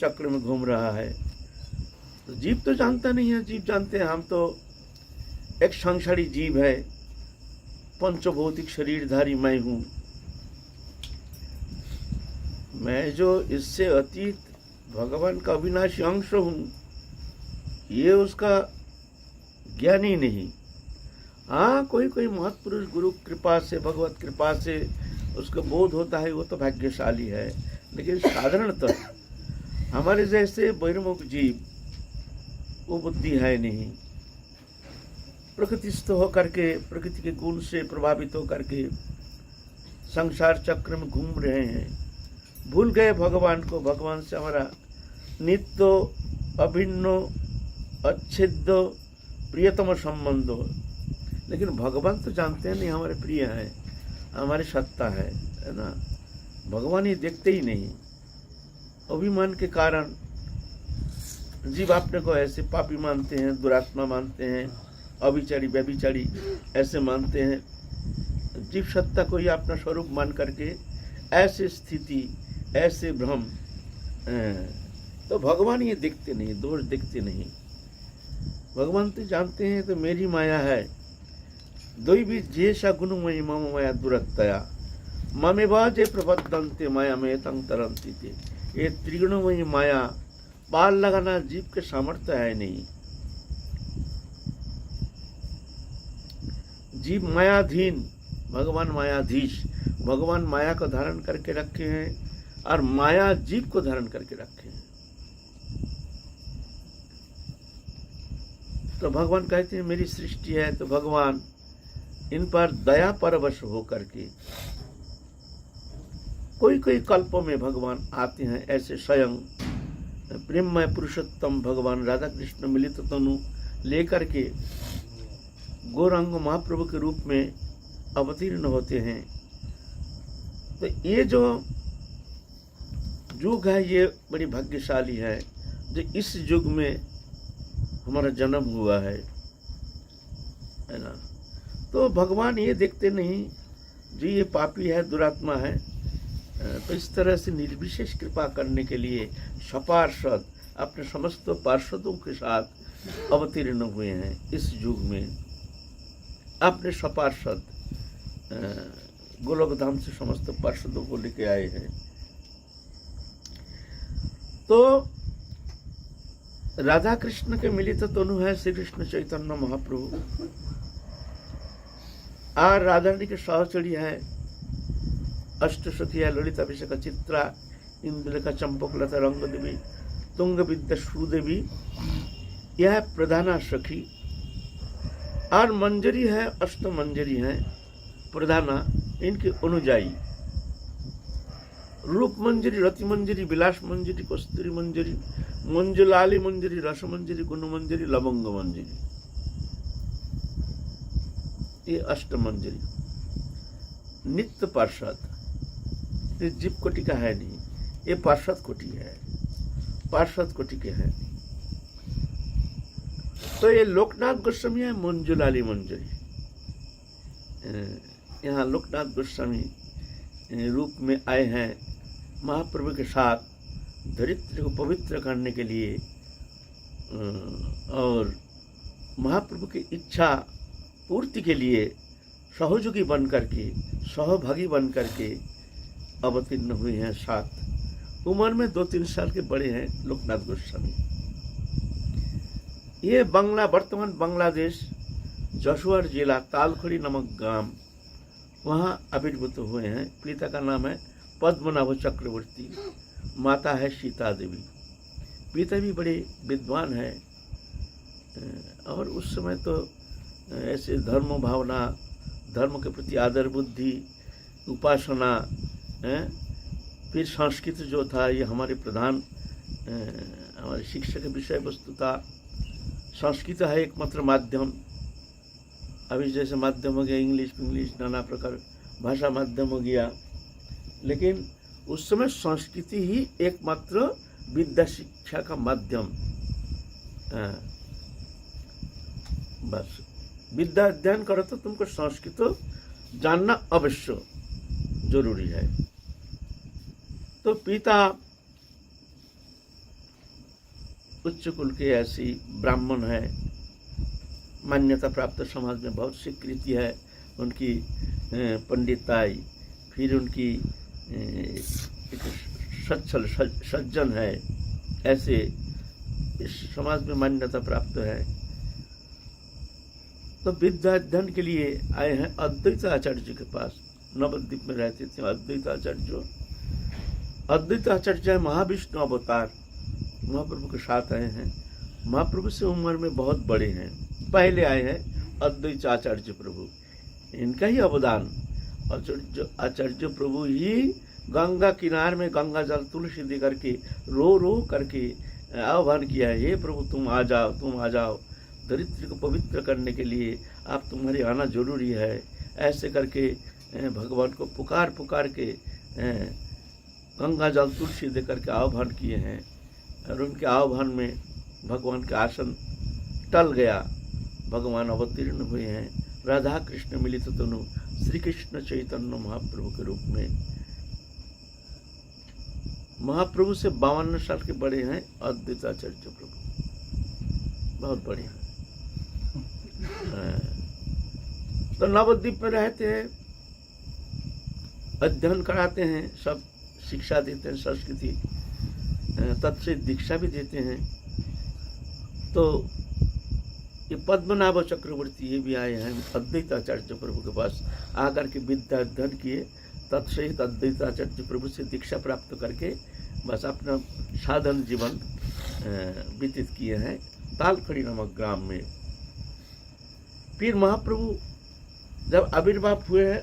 चक्र में घूम रहा है। तो जीव तो जानता नहीं है, जीव जानते हैं हम तो एक संसारी जीव है, पंचभौतिक शरीरधारी मैं हूं। मैं जो इससे अतीत भगवान का अविनाशी अंश हूं, ये उसका ज्ञान ही नहीं। हाँ, कोई कोई महत्पुरुष गुरु कृपा से, भगवत कृपा से उसको बोध होता है, वो तो भाग्यशाली है। लेकिन साधारणतः हमारे जैसे बहिर्मुख जीव, वो बुद्धि है नहीं। प्रकृतिस्थ होकर के, प्रकृति के गुण से प्रभावित होकर के संसार चक्र में घूम रहे हैं। भूल गए भगवान को। भगवान से हमारा नित्य, अभिन्न, अच्छेद्य, प्रियतम संबंध। लेकिन भगवान तो जानते हैं नहीं हमारे प्रिय है, हमारी सत्ता है ना। भगवान ही देखते ही नहीं। अभिमान के कारण जीव अपने को ऐसे पापी मानते हैं, दुरात्मा मानते हैं, अभिचारी, व्यभिचारी ऐसे मानते हैं। जीव सत्ता को ही अपना स्वरूप मान करके ऐसे स्थिति, ऐसे भ्रम, तो भगवान ये देखते नहीं, दोष देखते नहीं। भगवान तो जानते हैं तो मेरी माया है। दैवी जेषा गुणमयी मम माया दुरत्तया ममेवा जे प्रबद्धन्ते माया में तंग तरंती थे। ये त्रिगुणमयी माया पार लगाना जीव के सामर्थ्य है नहीं। जीव मायाधीन, भगवान मायाधीश। भगवान माया को धारण करके रखे हैं और माया जीव को धारण करके रखे हैं। तो भगवान कहते हैं मेरी सृष्टि है, तो भगवान इन पर दया परवश होकर के कोई कोई कल्पों में भगवान आते हैं। ऐसे स्वयं प्रेममय पुरुषोत्तम भगवान राधा कृष्ण मिलित तनु लेकर के गौरांग महाप्रभु के रूप में अवतीर्ण होते हैं। तो ये जो युग है, ये बड़ी भाग्यशाली है जो इस युग में हमारा जन्म हुआ है ना। तो भगवान ये देखते नहीं जी ये पापी है, दुरात्मा है। तो इस तरह से निर्विशेष कृपा करने के लिए सपार्षद अपने समस्त पार्षदों के साथ अवतीर्ण हुए हैं इस युग में। अपने सपार्षद गोलोक धाम से समस्त पार्षदों को लेके आए हैं। तो राधा कृष्ण के मिलित तनु है श्री कृष्ण चैतन्य महाप्रभु। और राधा रानी के सहचरी है अष्टसखिया ललिता अभिषेक चित्रा, इंद्रलेखा, चंपकलता, रंग देवी, तुंग विद्या श्रुदेवी, यह प्रधाना सखी। और मंजरी है, अष्ट मंजरी है प्रधाना, इनकी अनुजाई। रूप मंजरी, रति मंजरी, विलास मंजरी, कस्तूरी मंजरी, मंजुलाली मंजरी, रस मंजरी, गुण मंजरी, लवंग मंजरी, ये अष्ट मंजरी। नित्य पार्षद, ये जीव कोटि का है नहीं, ये पार्षद कोटि है, पार्षद कोटि के है। तो ये लोकनाथ गोस्वामी है मंजुलाली मंजरी। यहाँ लोकनाथ गोस्वामी रूप में आए हैं महाप्रभु के साथ धरित्री को पवित्र करने के लिए और महाप्रभु की इच्छा पूर्ति के लिए सहयोगी बन करके, सहभागी बन करके अवतीर्ण हुए हैं। साथ उम्र में 2-3 साल के बड़े हैं लोकनाथ गोस्वामी। ये बांग्ला, वर्तमान बांग्लादेश जशोर जिला तालखड़ी नामक गांव, वहाँ आविर्भूत हुए हैं। पिता का नाम है पद्मनाभ चक्रवर्ती, माता है सीता देवी। पिता भी बड़े विद्वान है और उस समय तो ऐसे धर्म भावना, धर्म के प्रति आदर बुद्धि, उपासना, फिर संस्कृत जो था ये हमारे प्रधान हमारे शिक्षा का विषय वस्तु था। संस्कृत है एकमात्र माध्यम। अभी जैसे माध्यम हो गया इंग्लिश, नाना प्रकार भाषा माध्यम हो गया, लेकिन उस समय संस्कृति ही एकमात्र विद्या शिक्षा का माध्यम। बस विद्या अध्ययन करो तो तुमको संस्कृत जानना अवश्य जरूरी है। तो पिता उच्च कुल के ऐसी ब्राह्मण है, मान्यता प्राप्त समाज में बहुत स्वीकृति है उनकी पंडिताई, फिर उनकी एक सच्छल सज्जन है, ऐसे इस समाज में मान्यता प्राप्त है। तो विद्या अध्ययन के लिए आए हैं अद्वैत आचार्य जी के पास। नवद्वीप में रहते थे अद्वैत आचार्य। अद्वैत आचार्य महाविष्णु अवतार महाप्रभु के साथ आए हैं। महाप्रभु से उम्र में बहुत बड़े हैं। पहले आए हैं अद्वैत आचार्य प्रभु, इनका ही अवदान। आचार्य प्रभु ही गंगा किनारे में गंगा जल तुलसी दे करके रो करके आह्वान किया है, हे प्रभु तुम आ जाओ, तुम आ जाओ, दरिद्र को पवित्र करने के लिए आप तुम्हारे आना जरूरी है। ऐसे करके भगवान को पुकार के गंगा जल तुलसी दे करके आह्वान किए हैं। और उनके आह्वान में भगवान के आसन टल गया, भगवान अवतीर्ण हुए हैं। राधा कृष्ण मिलित तनु श्री कृष्ण चैतन्य महाप्रभु के रूप में। महाप्रभु से 52 साल के बड़े हैं अद्वैत आचार्य प्रभु, बहुत बड़े हैं। तो नवद्वीप में रहते हैं, अध्ययन कराते हैं, सब शिक्षा देते हैं, संस्कृति तत्से दीक्षा भी देते हैं। तो ये पद्मनाभ चक्रवर्ती ये भी आए हैं अद्वैत आचार्य प्रभु के पास आकर के विद्या अध्ययन किए। तत्सहित अद्वैत आचार्य प्रभु से दीक्षा प्राप्त करके बस अपना साधन जीवन व्यतीत किए हैं तालखड़ी नामक ग्राम में। फिर महाप्रभु जब आविर्भाव हुए हैं,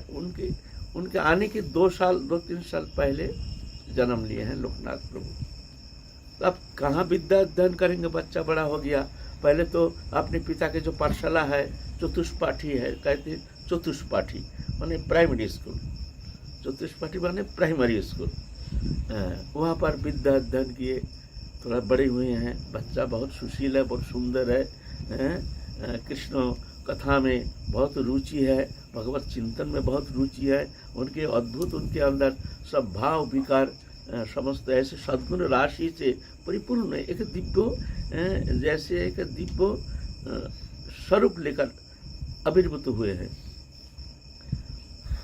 उनके आने के 2-3 साल पहले जन्म लिए हैं लोकनाथ प्रभु। तो अब कहाँ विद्या अध्ययन करेंगे, बच्चा बड़ा हो गया। पहले तो अपने पिता के जो पाठशाला है चतुष्पाठी है, कहते चतुष्पाठी माने प्राइमरी स्कूल, चतुष्पाठी माने प्राइमरी स्कूल, वहाँ पर विद्या अध्ययन किए। थोड़ा बड़े हुए हैं, बच्चा बहुत सुशील है, बहुत सुंदर है, कृष्ण कथा में बहुत रुचि है, भगवत चिंतन में बहुत रुचि है। उनके अद्भुत, उनके अंदर सब भाव विकार समस्त ऐसे सद्गुण राशि से परिपूर्ण एक दिव्य, जैसे एक दिव्य स्वरूप लेकर आविर्भूत हुए हैं।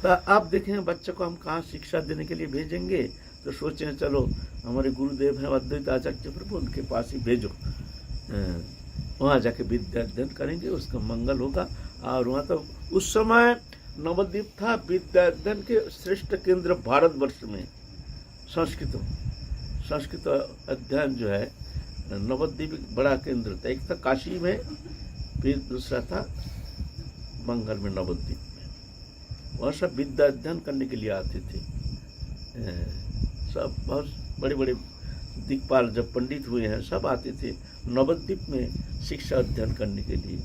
तो आप देखें बच्चे को हम कहाँ शिक्षा देने के लिए भेजेंगे, तो सोचें चलो हमारे गुरुदेव हैं अद्वैत आचार्य प्रभु, उनके पास ही भेजो, वहाँ जाके विद्या अध्ययन करेंगे, उसका मंगल होगा। और वहाँ तो उस समय नवद्वीप था विद्या अध्ययन के श्रेष्ठ केंद्र भारतवर्ष में। संस्कृत अध्ययन जो है नवद्वीप बड़ा केंद्र था। एक था काशी में, फिर दूसरा था बंगाल में नवद्वीप में। वहाँ सब विद्या अध्ययन करने के लिए आते थे। सब बहुत बड़े बड़े दिक्पाल जब पंडित हुए हैं सब आते थे नवद्वीप में शिक्षा अध्ययन करने के लिए।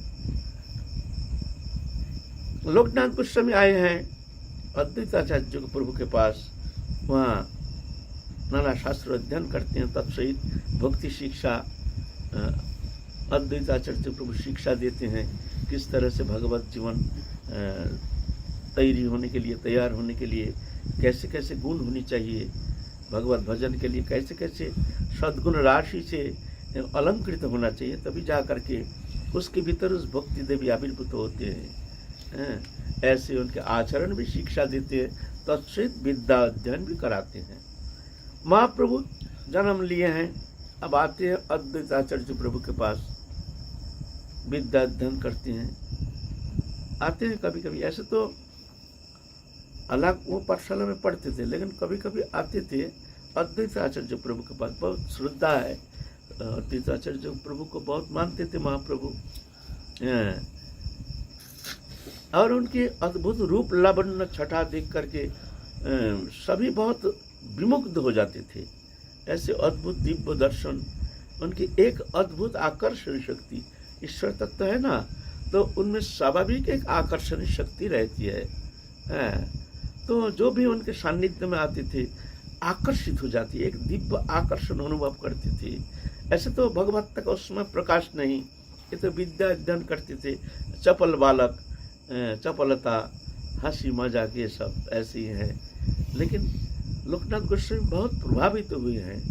लोकनाथ गोस्वामी आए हैं अद्वैत आचार्य प्रभु के पास, वहाँ नाना शास्त्र अध्ययन करते हैं। तत्सहित भक्ति शिक्षा अद्वैत आचार्य प्रभु शिक्षा देते हैं, किस तरह से भगवत जीवन तैयार होने के लिए कैसे कैसे गुण होनी चाहिए, भगवत भजन के लिए कैसे कैसे सद्गुण राशि से अलंकृत होना चाहिए, तभी जा करके उसके भीतर उस भक्ति देवी आविर्भूत होते हैं। ऐसे उनके आचरण भी शिक्षा देते हैं, तत्सहित विद्या अध्ययन भी कराते हैं। महाप्रभु जन्म लिए हैं, अब आते हैं अद्वैत आचार्य प्रभु के पास, विद्या अध्ययन करते हैं, आते हैं। कभी कभी ऐसे तो अलग वो पाठशाला में पढ़ते थे, लेकिन कभी कभी आते थे अद्वैत आचार्य प्रभु के पास। बहुत श्रद्धा है, अद्वैत आचार्य प्रभु को बहुत मानते थे महाप्रभु, और उनके अद्भुत रूप लावण्य छटा देख करके सभी बहुत विमुग्ध हो जाते थे। ऐसे अद्भुत दिव्य दर्शन, उनकी एक अद्भुत आकर्षण शक्ति, ईश्वर तत्व है ना, तो उनमें स्वाभाविक एक आकर्षण शक्ति रहती है। तो जो भी उनके सान्निध्य में आते थे आकर्षित हो जाती, एक दिव्य आकर्षण अनुभव करते थे। ऐसे तो भगवत का उस समय प्रकाश नहीं, ये तो विद्या अध्ययन करते थे, चपल बालक, चपलता, हंसी मजाक ये सब ऐसे ही है। लेकिन लोकनाथ गोस्वामी बहुत प्रभावित हुए हैं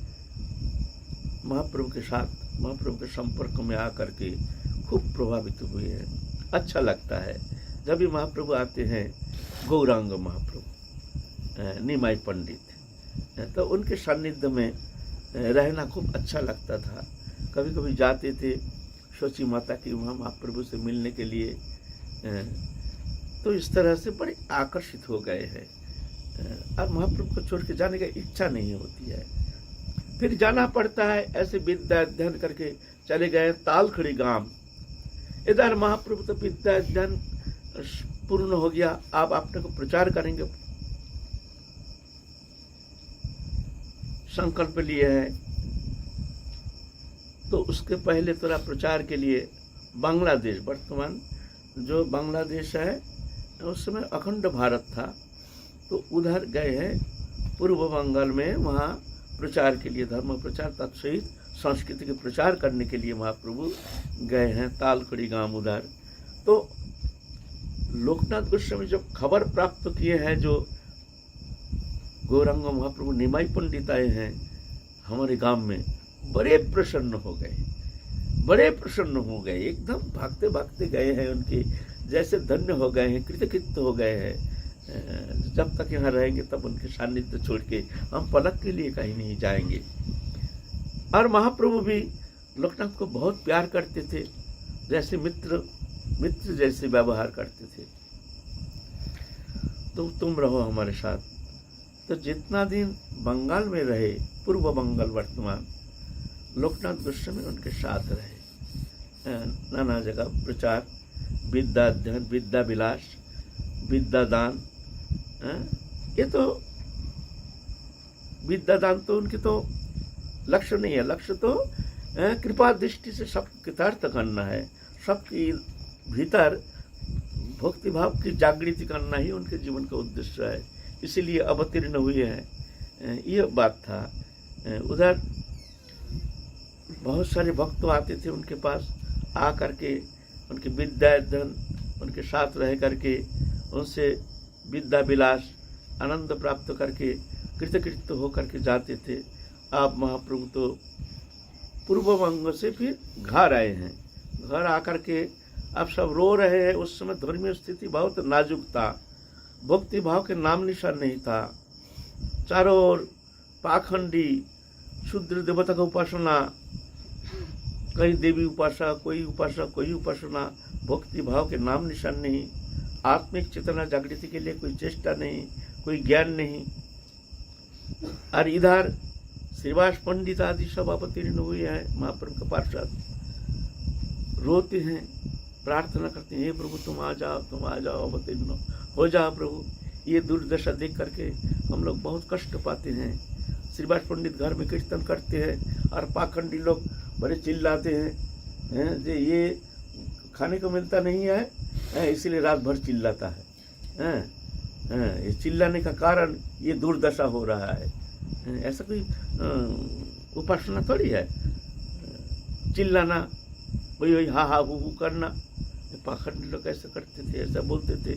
महाप्रभु के साथ, महाप्रभु के संपर्क में आकर के खूब प्रभावित हुए हैं। अच्छा लगता है जब भी महाप्रभु आते हैं, गौरांग महाप्रभु, निमाई पंडित, तो उनके सानिध्य में रहना खूब अच्छा लगता था। कभी कभी जाते थे शची माता की वहाँ महाप्रभु से मिलने के लिए, तो इस तरह से बड़े आकर्षित हो गए हैं और महाप्रभु को छोड़ के जाने की इच्छा नहीं होती है। फिर जाना पड़ता है, ऐसे विद्या अध्ययन करके चले गए तालखड़ी गांव। इधर महाप्रभु तो विद्या अध्ययन पूर्ण हो गया, आप अपने को प्रचार करेंगे, संकल्प लिए है, तो उसके पहले थोड़ा प्रचार के लिए बांग्लादेश, वर्तमान जो बांग्लादेश है उस समय अखंड भारत था, तो उधर गए हैं पूर्व बंगाल में, वहाँ प्रचार के लिए, धर्म प्रचार तत्सहित संस्कृति के प्रचार करने के लिए महाप्रभु गए हैं तालखड़ी गांव उधर। तो लोकनाथ गोस्वामी जब खबर प्राप्त किए हैं, जो गौरांग महाप्रभु निमाई पंडित आए हैं हमारे गांव में, बड़े प्रसन्न हो गए, बड़े प्रसन्न हो गए, एकदम भागते भागते गए हैं, उनके जैसे धन्य हो गए हैं, कृतकृत्य हो गए हैं। जब तक यहाँ रहेंगे तब उनके सानिध्य छोड़ के हम पलक के लिए कहीं नहीं जाएंगे। और महाप्रभु भी लोकनाथ को बहुत प्यार करते थे, जैसे मित्र जैसे व्यवहार करते थे। तो तुम रहो हमारे साथ। तो जितना दिन बंगाल में रहे, पूर्व बंगाल वर्तमान, लोकनाथ गोस्वामी उनके साथ रहे, नाना जगह प्रचार, विद्या अध्ययन, विद्या विलास, विद्यादान। ये तो विद्यादान तो उनके तो लक्ष्य नहीं है, लक्ष्य तो कृपा दृष्टि से सब कृतार्थ करना है, सबके भीतर भक्ति भाव की जागृति करना ही उनके जीवन का उद्देश्य है, इसीलिए अवतीर्ण हुए हैं। यह बात था। उधर बहुत सारे भक्त आते थे उनके पास, आ करके उनके विद्या अध्ययन, उनके साथ रह करके उनसे विद्या विलास आनंद प्राप्त करके कृतकृत्य होकर के जाते थे। आप महाप्रभु तो पूर्व बंग से फिर घर आए हैं, घर आकर के आप सब रो रहे हैं। उस समय धर्मीय स्थिति बहुत नाजुक था, भक्ति भाव के नाम निशान नहीं था, चारों ओर पाखंडी शूद्र देवता का उपासना, कई देवी उपासना, कोई उपासना, कोई उपासना, भक्ति भाव के नाम निशान नहीं, आत्मिक चेतना जागृति के लिए कोई चेष्टा नहीं, कोई ज्ञान नहीं। और इधर श्रीवास पंडित आदि सब अवतीर्ण हुए हैं महाप्रभु के पार्षद, रोते हैं, प्रार्थना करते हैं, हे प्रभु तुम आ जाओ, तुम आ जाओ, अवतीर्ण हो जाओ प्रभु। ये दुर्दशा देख करके हम लोग बहुत कष्ट पाते हैं। श्रीवास पंडित घर में कीर्तन करते हैं और पाखंडी लोग बड़े चिल्लाते हैं, जे ये खाने को मिलता नहीं है, इसीलिए रात भर चिल्लाता है। ये चिल्लाने का कारण ये दुर्दशा हो रहा है। ऐसा कोई उपासना थोड़ी है, चिल्लाना, वही वही हा हा हु करना। पाखंडी लोग ऐसा करते थे, ऐसा बोलते थे,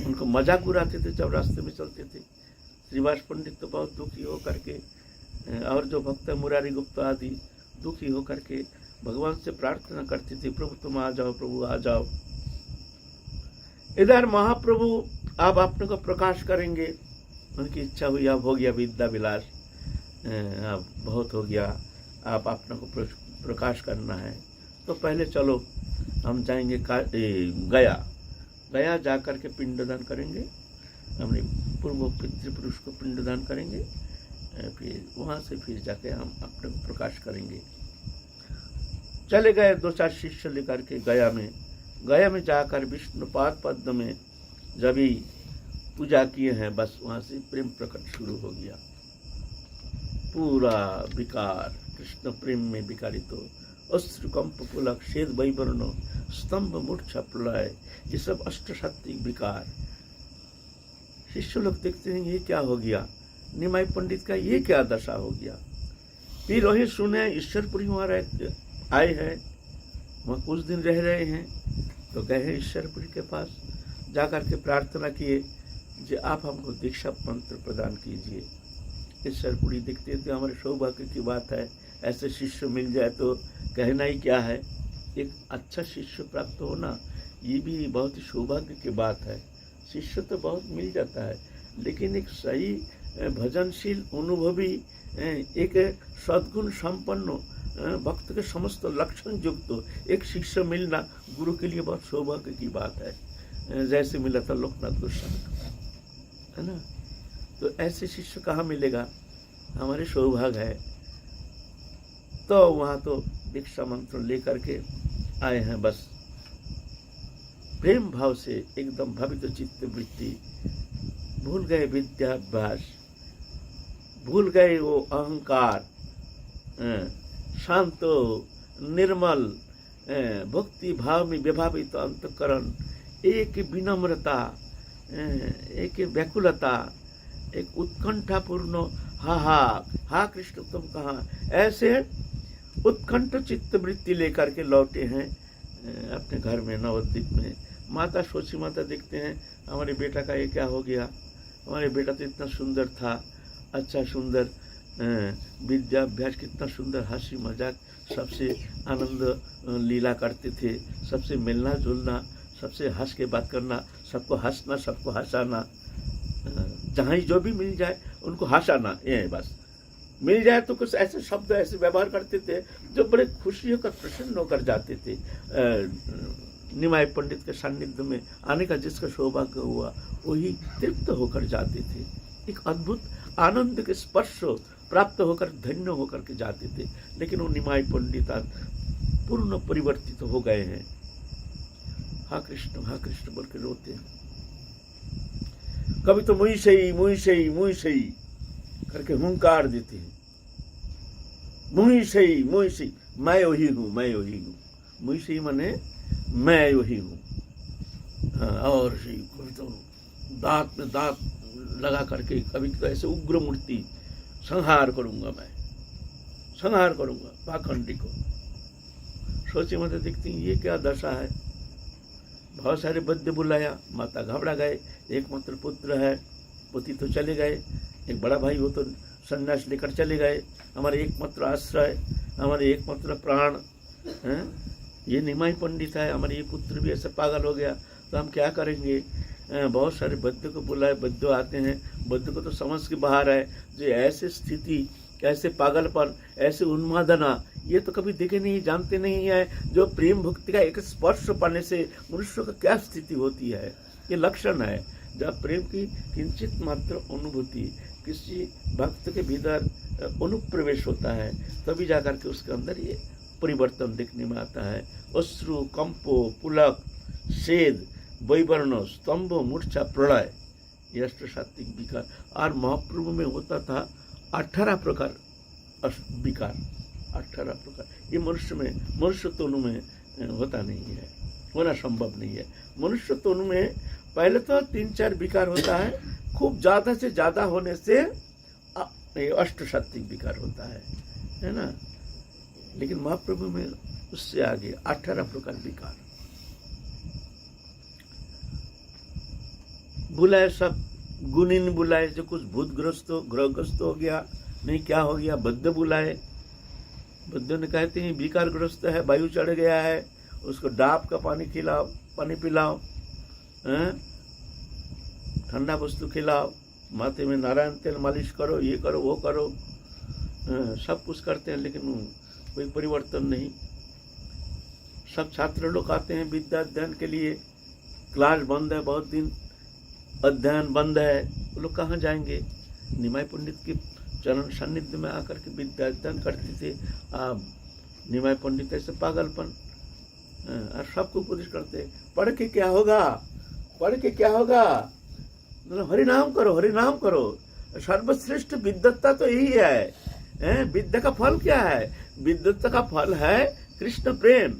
उनको मजाक उड़ाते थे जब रास्ते में चलते थे। श्रीवास पंडित तो बहुत दुखी हो करके, और जो भक्त मुरारी गुप्ता आदि दुखी हो करके भगवान से प्रार्थना करते थे, प्रभु तुम आ जाओ, प्रभु आ जाओ। इधर महाप्रभु आप अपने को प्रकाश करेंगे, उनकी इच्छा हुई, अब हो गया विद्या विलास, अब बहुत हो गया, आप अपने को प्रकाश करना है। तो पहले चलो हम जाएंगे गया जा कर के पिंडदान करेंगे, अपने पूर्व पितृपुरुष को पिंडदान करेंगे, फिर वहाँ से फिर जाके हम अपने को प्रकाश करेंगे। चले गए 2-4 शिष्य लेकर के गया में जाकर विष्णुपाद पद्म में जब ही पूजा किए हैं, बस वहाँ से प्रेम प्रकट शुरू हो गया। पूरा विकार कृष्ण प्रेम में विकारित हो, अश्रुकंप पुलक श्वेत वैवर्ण स्तंभ मूर्छा प्रलय, ये सब अष्टसात्विक विकार। शिष्य लोग देखते हैं ये क्या हो गया, निमाई पंडित का ये क्या दशा हो गया। फिर वही सुने ईश्वरपुरी वहाँ आए हैं, वहाँ कुछ दिन रह रहे हैं, तो गए हैं ईश्वरपुरी के पास, जाकर के प्रार्थना किए कि आप हमको दीक्षा मंत्र प्रदान कीजिए। ईश्वरपुरी दिखते थे, हमारे सौभाग्य की बात है ऐसे शिष्य मिल जाए तो कहना ही क्या है। एक अच्छा शिष्य प्राप्त होना ये भी बहुत ही सौभाग्य की बात है। शिष्य तो बहुत मिल जाता है, लेकिन एक सही भजनशील अनुभवी एक सद्गुण संपन्न भक्त के समस्त लक्षण युक्त एक शिष्य मिलना गुरु के लिए बहुत सौभाग्य की बात है। जैसे मिला था लोकनाथ गोस्वामी को, है ना। तो ऐसे शिष्य कहाँ मिलेगा, हमारे सौभाग्य है। तो वहाँ तो दीक्षा मंत्र लेकर के आए हैं, बस प्रेम भाव से एकदम भावित चित्त वृत्ति, भूल गए विद्याभ्यास, भूल गए वो अहंकार, शांत निर्मल भक्ति भाव में विभावित अंतकरण, एक विनम्रता, एक व्याकुलता, एक उत्कंठापूर्ण हा कृष्ण तुम कहाँ, ऐसे उत्कंठ चित्त वृत्ति लेकर के लौटे हैं अपने घर में नवद्वीप में। माता सोची माता देखते हैं हमारे बेटा का ये क्या हो गया, हमारे बेटा तो इतना सुंदर था, अच्छा सुंदर विद्याभ्यास, कितना सुंदर हंसी मजाक, सबसे आनंद लीला करते थे, सबसे मिलना जुलना, सबसे हंस के बात करना, सबको हंसना, सबको हंसाना, जहाँ ही जो भी मिल जाए उनको हंसाना, ये बस मिल जाए तो कुछ ऐसे शब्द ऐसे व्यवहार करते थे जो बड़े खुशी होकर प्रसन्न होकर जाते थे। निमाय पंडित के सानिध्य में आने का जिसका सौभाग्य हुआ वही तृप्त होकर जाते थे, एक अद्भुत आनंद के स्पर्श प्राप्त होकर धन्य होकर के जाते थे। लेकिन वो निमाय पंडित आज पूर्ण परिवर्तित हो गए हैं, हा कृष्ण बोल के रोते हैं। कभी तो मुई सही करके हुंकार देते हैं, मुई सही मैं वही हूँ, मुई सही माने मैं वही हूँ। और कभी तो दांत में दांत लगा करके, कभी तो ऐसे उग्र मूर्ति, संहार करूंगा पाखंडी को। सोचे मत देखती ये क्या दशा है। बहुत सारे वैद्य बुलाया, माता घबरा गए, एकमात्र पुत्र है, पति तो चले गए, एक बड़ा भाई वो तो संन्यास लेकर चले गए, हमारे एकमात्र आश्रय, हमारे एकमात्र प्राण हैं, ये निमाई पंडित है, हमारे ये पुत्र भी ऐसे पागल हो गया, तो हम क्या करेंगे। बहुत सारे वैद्य को बुलाए, वैद्य आते हैं, वैद्य को तो समझ के बाहर है, जो ऐसे स्थिति, ऐसे पागलपन, ऐसे उन्मादना ये तो कभी देखे नहीं, जानते नहीं है। जो प्रेम भक्ति का एक स्पर्श पाने से मनुष्य का क्या स्थिति होती है, ये लक्षण है। जब प्रेम की किंचित मात्र अनुभूति किसी भक्त के भीतर अनुप्रवेश होता है, तभी जाकर के उसके अंदर ये परिवर्तन देखने में आता है। अश्रु, कंपो, पुलक, शेद, वैवर्ण, स्तंभ, मूर्छा, प्रलय, ये अष्टसात्विक विकार। और महाप्रभु में होता था 18 प्रकार विकार, 18 प्रकार। ये मनुष्य तनु में होता नहीं है, होना संभव नहीं है। मनुष्य तनु में पहले तो 3-4 विकार होता है, खूब ज़्यादा से ज़्यादा होने से अष्टसात्विक विकार होता है ना। लेकिन महाप्रभु में उससे आगे 18 प्रकार विकार। बुलाए सब गुणिन बुलाए, जो कुछ भूतग्रस्त हो, ग्रहग्रस्त हो गया, नहीं क्या हो गया, बद्ध बुलाए। बद्ध ने कहते हैं विकारग्रस्त है, वायु चढ़ गया है, उसको डाब का पानी खिलाओ, पानी पिलाओ, ठंडा वस्तु खिलाओ, माथे में नारायण तेल मालिश करो, ये करो वो करो, सब कुछ करते हैं, लेकिन कोई परिवर्तन नहीं। सब छात्र लोग आते हैं विद्या अध्ययन के लिए, क्लास बंद है, बहुत दिन अध्ययन बंद है, वो लोग कहाँ जाएंगे। निमाई पंडित के चरण सानिध्य में आकर के विद्या अध्ययन करते थे। निमाई पंडित ऐसे पागलपन, और सबको उपदेश करते, पढ़ के क्या होगा, हरिनाम करो, सर्वश्रेष्ठ विद्वत्ता तो यही है। विद्या का फल क्या है, विद्वत्ता का फल है कृष्ण प्रेम।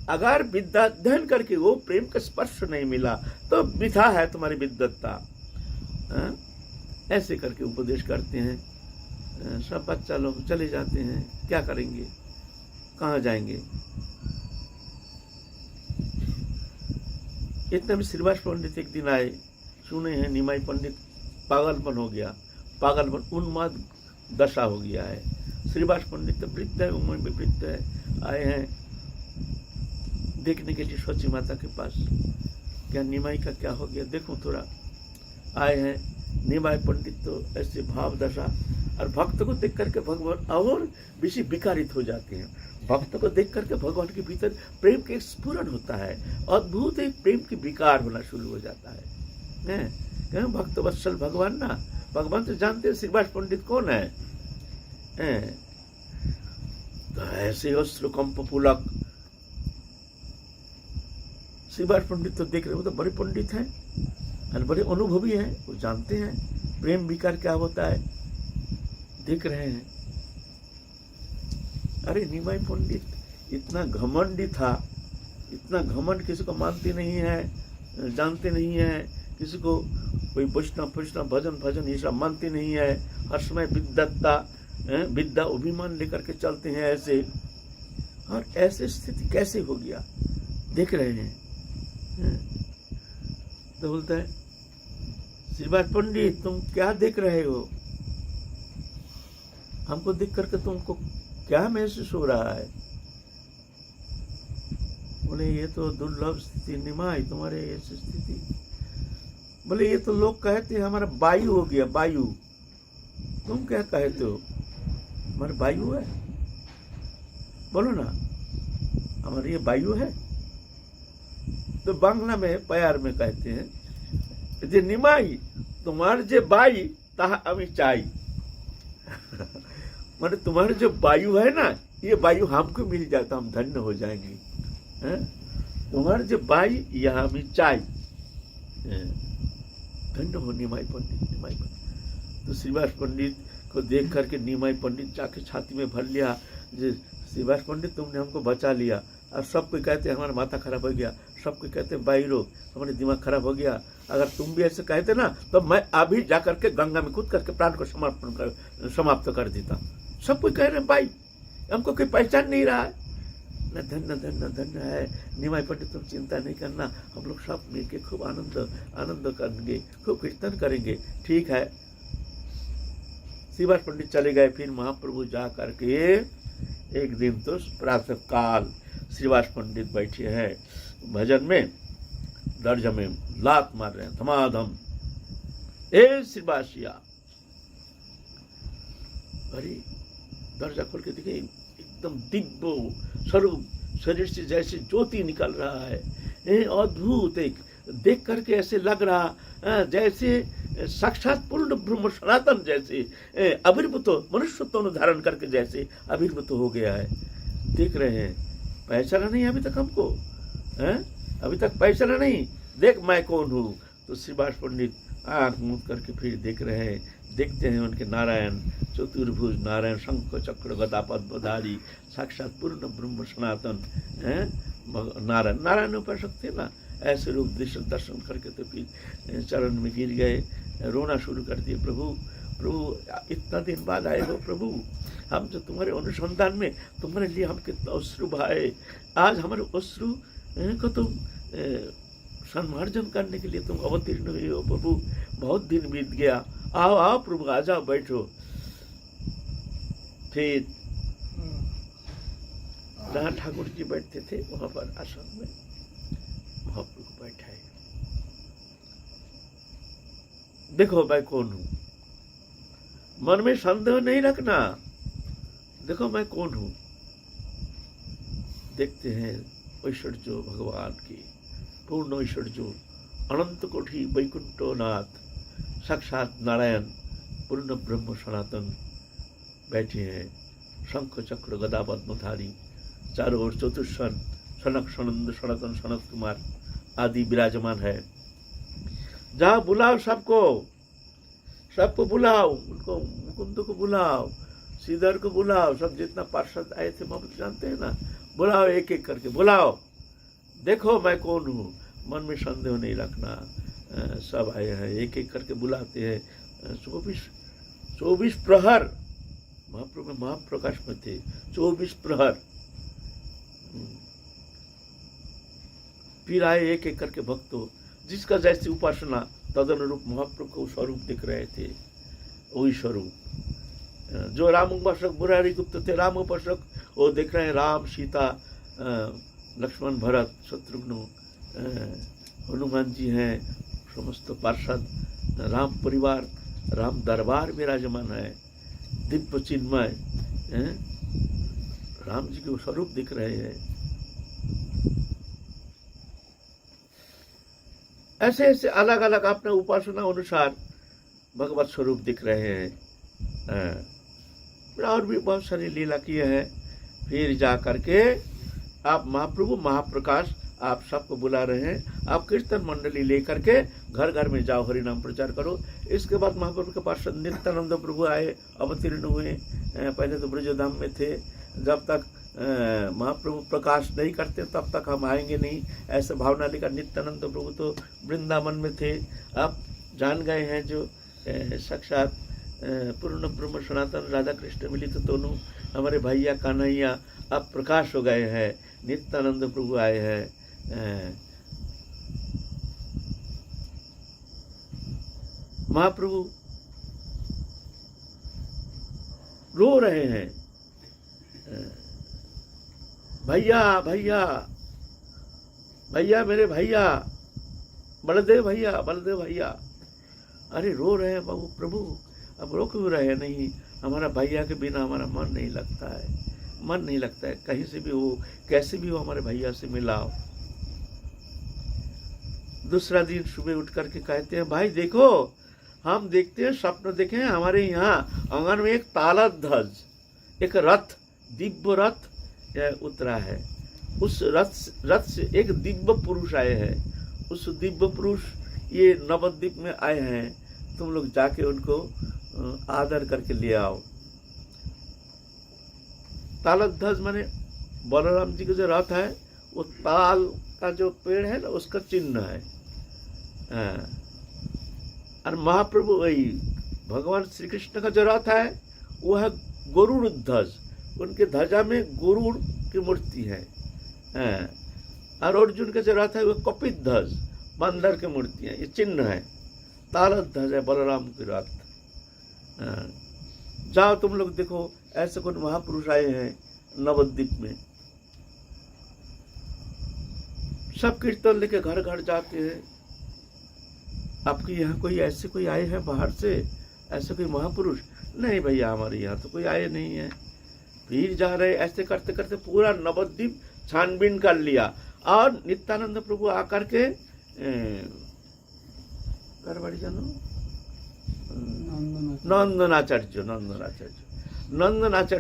अगर विद्या अध्ययन करके वो प्रेम का स्पर्श नहीं मिला तो वृथा है तुम्हारी विद्वत्ता। ऐसे करके उपदेश करते हैं। सब बच्चा लोग चले जाते हैं, क्या करेंगे, कहाँ जाएंगे। इतने में श्रीवास पंडित एक दिन आए, सुने हैं निमाई पंडित पागलपन हो गया, पागलपन उन्माद दशा हो गया है, श्रीवास पंडित वृद्ध है, उम्र में वृद्ध है, आए हैं देखने के लिए सची माता के पास, क्या निमाई का क्या हो गया देखो थोड़ा। आए हैं निमाई पंडित तो ऐसे भाव दशा, और भक्त को देख करके भगवान और बेसी विकारित हो जाते हैं। भक्त को देख करके भगवान के भीतर प्रेम के स्फुरन होता है, अद्भुत एक प्रेम की विकार होना शुरू हो जाता है। क्यों भक्त वत्सल भगवान ना, भगवान तो जानते हैं श्रीवास पंडित कौन है। तो ऐसे अश्रुकंप पुलक श्रीवास पंडित तो देख रहे, वो तो बड़े पंडित हैं और बड़े अनुभवी हैं, वो जानते हैं प्रेम विकार क्या होता है, देख रहे हैं। अरे निमाई पंडित इतना घमंडी था, इतना घमंड, किसी को मानते नहीं है, जानते नहीं है, किसी को कोई वैष्णव भजन ये सब मानते नहीं है, हर समय विद्या अभिमान लेकर के चलते हैं ऐसे। और ऐसे स्थिति कैसे हो गया देख रहे हैं। तो बोलता है श्रीवास पंडित तुम क्या देख रहे हो, हमको देख करके तुमको क्या महसूस हो रहा है। बोले ये तो दुर्लभ स्थिति निमाई, तुम्हारे ऐसी स्थिति। बोले ये तो लोग कहते हैं हमारा वायु हो गया, वायु। तुम क्या कहते हो, हमारा वायु है? बोलो ना, हमारी ये वायु है। तो बांग्ला में प्यार में कहते हैं जे निमाई तुम्हारे जे बाई ताहा अभी चाई। माने तुम्हारे जो वायु है ना, ये वायु हमको मिल जाए तो हम धन्य हो जाएंगे। तुम्हारे जो बाई यह हमें चाहिए, धन्य हो निमाई पंडित, निमाई पंडित। तो श्रीवास पंडित को देख करके निमाई पंडित जाके छाती में भर लिया, जो श्रीवास पंडित तुमने हमको बचा लिया। और सब कोई कहते हैं हमारा माथा खराब हो गया, सब कोई कहते हैं बाई रोग, हमारे दिमाग खराब हो गया। अगर तुम भी ऐसे कहते ना तो मैं अभी जा करके गंगा में कूद करके प्राण को समाप्त कर देता। सब कोई कह रहे हैं भाई, हमको कोई पहचान नहीं रहा है। न धन्य धन्य धन्य है निमाई पंडित, तुम चिंता नहीं करना, हम लोग सब मिलके खूब आनंद करेंगे, खूब कीर्तन करेंगे। ठीक है। श्रीवास पंडित चले गए। फिर महाप्रभु जा करके एक दिन तो प्रातः काल श्रीवास पंडित बैठे हैं भजन में, दर्ज में लात मार रहे हैं धमाधम, ए श्रीवासिया। अरे दर्जा खोल के देखे, एकदम दिव्य स्वरूप, शरीर से जैसे ज्योति निकल रहा है, अद्भुत। एक देख करके ऐसे लग रहा जैसे साक्षात पूर्ण ब्रह्म सनातन जैसे आविर्भूत मनुष्यत्व धारण करके जैसे आविर्भूत हो गया है। देख रहे हैं, पहचाना नहीं अभी तक हमको, अभी तक पहचाना नहीं, देख मैं कौन हूँ। तो श्रीवास पंडित आंख मूंद करके फिर देख रहे हैं, देखते हैं उनके नारायण चतुर्भुज नारायण शंख चक्र गदा पद्मधारी साक्षात पूर्ण ब्रह्म सनातन नारायण। नारायण उपासक थे ना, ऐसे रूप दर्शन करके तो फिर चरण में गिर गए, रोना शुरू कर दिए। प्रभु प्रभु इतना दिन बाद आए हो प्रभु, हम जो तुम्हारे अनुसंधान में तुम्हारे लिए हम कितना अश्रु भाए, आज हमारे अश्रु को तुम सम्मार्जन करने के लिए तुम अवतीर्ण हुए हो प्रभु। बहुत दिन बीत गया, आओ आओ प्रभु, आ जाओ बैठो। फिर जहाँ ठाकुर जी बैठते थे वहां पर आश्रम में महाप्रभु बैठाए। देखो मैं कौन हूं, मन में संदेह नहीं रखना, देखो मैं कौन हूं। देखते हैं ऐश्वर्य भगवान की पूर्ण ऐश्वर्य अनंत कोटि वैकुंठनाथ साक्षात नारायण पूर्ण ब्रह्म सनातन बैठे हैं, शंख चक्र गदा पद्मधारी, चारों ओर चतुष्सन सनक सनंद सनातन सनत कुमार आदि विराजमान है। जाओ बुलाओ सबको, सबको बुलाओ, उनको मुकुंद को बुलाओ, श्रीधर को बुलाओ, सब जितना पार्षद आए थे मोहम्मद जानते हैं ना, बुलाओ एक एक करके बुलाओ। देखो मैं कौन हूँ, मन में संदेह नहीं रखना। सब आए हैं, एक एक करके बुलाते हैं। 24 प्रहर महाप्रभु महाप्रकाश में थे, 24 प्रहर। फिर आए एक एक करके भक्तों, जिसका जैसी उपासना तदनुरूप महाप्रभु को स्वरूप दिख रहे थे, वही स्वरूप जो राम उपासक मुरारी गुप्त थे, राम उपासक, वो देख रहे हैं राम, सीता, लक्ष्मण, भरत, शत्रुघ्न, हनुमान जी हैं, समस्त पार्षद, राम परिवार, राम दरबार विराजमान है, दिव्य चिन्मय, राम जी के स्वरूप दिख रहे हैं। ऐसे ऐसे अलग अलग अपने उपासना अनुसार भगवत स्वरूप दिख रहे हैं। और भी बहुत सारी लीला किए हैं। फिर जा करके आप महाप्रभु महाप्रकाश आप सबको बुला रहे हैं, आप कीर्तन मंडली लेकर के घर घर में जाओ, हरि नाम प्रचार करो। इसके बाद महाप्रभु के पास नित्यानंद प्रभु आए, अवतीर्ण हुए। पहले तो ब्रजधाम में थे, जब तक महाप्रभु प्रकाश नहीं करते तब तक हम आएंगे नहीं, ऐसे भावना लेकर नित्यानंद प्रभु तो वृंदावन में थे। अब जान गए हैं जो साक्षात पूर्ण ब्रह्म सनातन राधा कृष्ण मिलित तो दोनों हमारे भैया कन्हैया अब प्रकाश हो गए हैं, नित्यानंद प्रभु आए हैं। महाप्रभु रो रहे हैं, भैया भैया भैया, मेरे भैया, बलदेव भैया, बलदेव भैया। अरे रो रहे हैं बाबू प्रभु, अब रो क्यों रहे? नहीं, हमारा भैया के बिना हमारा मन नहीं लगता है, मन नहीं लगता है। कहीं से भी हो, कैसे भी हो, हमारे भैया से मिलाओ। दूसरा दिन सुबह उठ करके कहते हैं, भाई देखो, हम देखते हैं, स्वप्न देखे हैं, हमारे यहाँ आंगन में एक तालध्वज, एक रथ, दिव्य रथ उतरा है। उस रथ से एक दिव्य पुरुष आए हैं। उस दिव्य पुरुष ये नवद्वीप में आए हैं, तुम लोग जाके उनको आदर करके ले आओ। तालध्वज माने बलराम जी का जो रथ है, वो ताल का जो पेड़ है ना, उसका चिन्ह है। और महाप्रभु वही भगवान श्री कृष्ण का जो रथ है वो है गरुड़ ध्वज, उनके ध्वजा में गरुड़ की मूर्ति है। और अर्जुन का जो रथ है वो कपित ध्वज, बंदर की मूर्ति है, ये चिन्ह है। तालध्वज है बलराम की रथ। जाओ तुम लोग देखो, ऐसे कौन महापुरुष आए हैं नवद्वीप में। सब कीर्तन लेके घर घर जाते हैं। आपके यहाँ कोई ऐसे कोई आए हैं बाहर से, ऐसे कोई महापुरुष? नहीं भैया, हमारे यहाँ तो कोई आए नहीं है। फिर जा रहे, ऐसे करते करते पूरा नवद्वीप छानबीन कर लिया। और नित्यानंद प्रभु आकर के करवाड़ी जानो नंदनाचार्य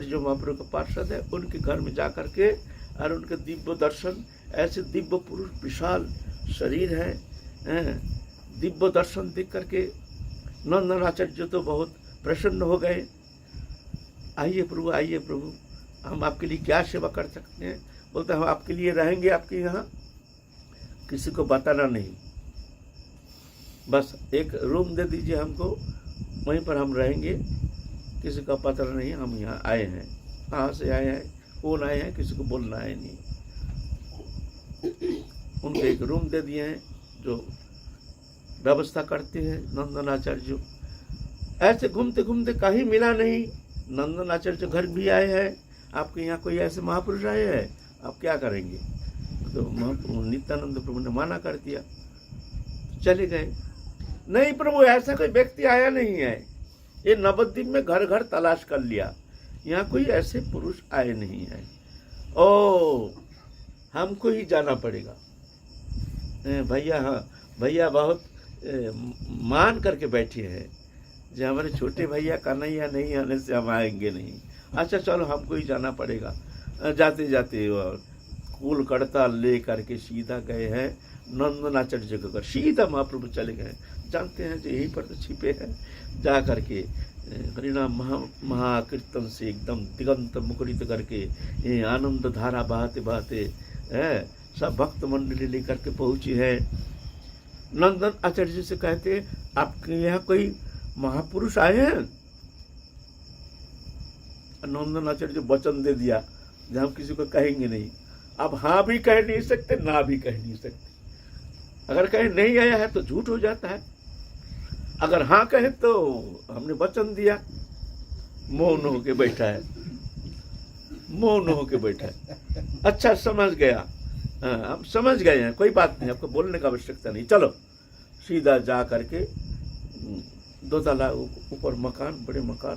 जो महाप्रभु का पार्षद है, उनके घर में जाकर के और उनके दिव्य दर्शन, ऐसे दिव्य पुरुष, विशाल शरीर है, दिव्य दर्शन देख करके नंदनाचार्य तो बहुत प्रसन्न हो गए। आइए प्रभु, आइए प्रभु, हम आपके लिए क्या सेवा कर सकते हैं? बोलते हम आपके लिए रहेंगे, आपके यहाँ किसी को बताना नहीं, बस एक रूम दे दीजिए हमको, वहीं पर हम रहेंगे, किसी का पता नहीं हम यहाँ आए हैं, कहाँ से आए हैं, कौन आए हैं, किसी को बोलना है नहीं। उनको एक रूम दे दिए हैं जो व्यवस्था करते हैं नंदनाचार्य। ऐसे घूमते घूमते कहीं मिला नहीं, नंदनाचार्य घर भी आए हैं। आपके यहाँ कोई ऐसे महापुरुष आए हैं, आप क्या करेंगे? तो नित्यानंद प्रभु ने मना कर दिया, चले गए। नहीं प्रभु, ऐसा कोई व्यक्ति आया नहीं है, ये नवद्वीप में घर घर तलाश कर लिया, यहाँ कोई ऐसे पुरुष आए नहीं है। ओ, हमको ही जाना पड़ेगा भैया। हाँ भैया बहुत मान करके बैठे हैं, जो हमारे छोटे भैया कन्हैया नहीं आने से हम आएंगे नहीं। अच्छा चलो, हमको ही जाना पड़ेगा। जाते जाते कुल कड़ता ले करके सीधा गए हैं नंदनाचार्य के घर, सीधा महाप्रभु चले गए। जानते हैं जो यहीं पर तो छिपे हैं। जा करके हरिनाम महाकीर्तन से एकदम दिगंत मुखरित करके आनंद धारा बहाते बहाते सब भक्त मंडली लेकर के पहुंची है। नंदन आचार्य जी से कहते, आपके यहाँ कोई महापुरुष आए हैं? नंदन आचार्य वचन दे दिया जब हम किसी को कहेंगे नहीं। अब हाँ भी कह नहीं सकते, ना भी कह नहीं सकते। अगर कहे नहीं आया है तो झूठ हो जाता है, अगर हाँ कहे तो हमने वचन दिया। मौन होके बैठा है, मौन होके बैठा है। अच्छा समझ गया, हाँ, हम समझ गए हैं, कोई बात नहीं, आपको बोलने का आवश्यकता नहीं, चलो। सीधा जा करके 2 ताला ऊपर मकान, बड़े मकान,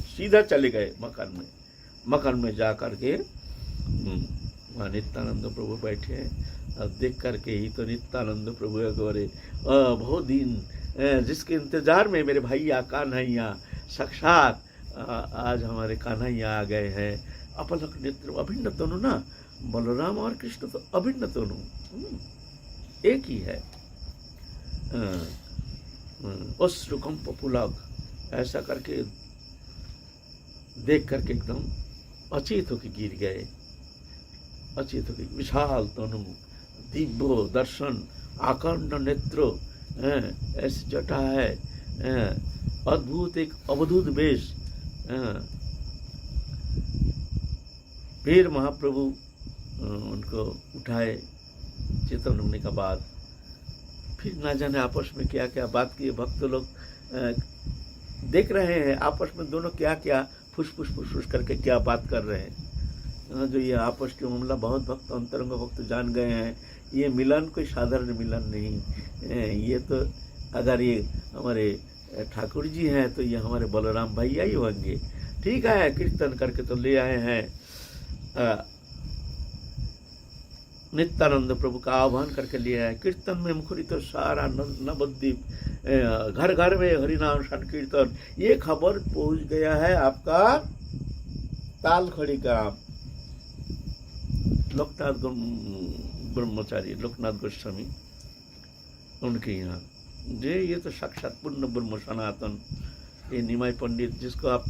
सीधा चले गए मकान में। मकान में जा करके वहाँ नित्यानंद प्रभु बैठे हैं। अब देख करके ही तो नित्यानंद प्रभु बोले, बहुत दिन जिसके इंतजार में मेरे भैया कान्हैया साक्षात आज हमारे कान्हैया आ गए हैं। अपलक नेत्र अभिन्न तनु ना, बलराम और कृष्ण तो अभिन्न तनु एक ही है। अश्रुकंप पुलक, ऐसा करके देख करके एकदम अचेत होकर गिर गए, अचेत होकर। विशाल तनु, दिव्य दर्शन, आकर्ण नेत्र, ऐसी जटा है, अद्भुत एक अवधूत वेश। फिर महाप्रभु उनको उठाए, चेतन होने का बाद फिर ना जाने आपस में क्या क्या बात की। भक्त लोग देख रहे हैं आपस में दोनों क्या क्या फुस करके क्या बात कर रहे हैं। जो ये आपस के मामला बहुत भक्त अंतरंग भक्त जान गए हैं। ये मिलन कोई साधारण मिलन नहीं, ये तो अगर ये हमारे ठाकुर जी हैं तो ये हमारे बलराम भैया ही होंगे। ठीक है, कीर्तन करके तो ले आए हैं। नित्यानंद प्रभु का आह्वान करके ले आए। कीर्तन में मुखरित तो सारा नवद्वीप, घर घर में हरिनाम संकीर्तन, ये खबर पहुंच गया है आपका तालखड़ी ग्राम। लोकनाथ ब्रह्मचारी, लोकनाथ गोस्वामी, उनके यहाँ जे ये तो साक्षात पूर्ण ब्रह्म सनातन, ये निमाई पंडित जिसको आप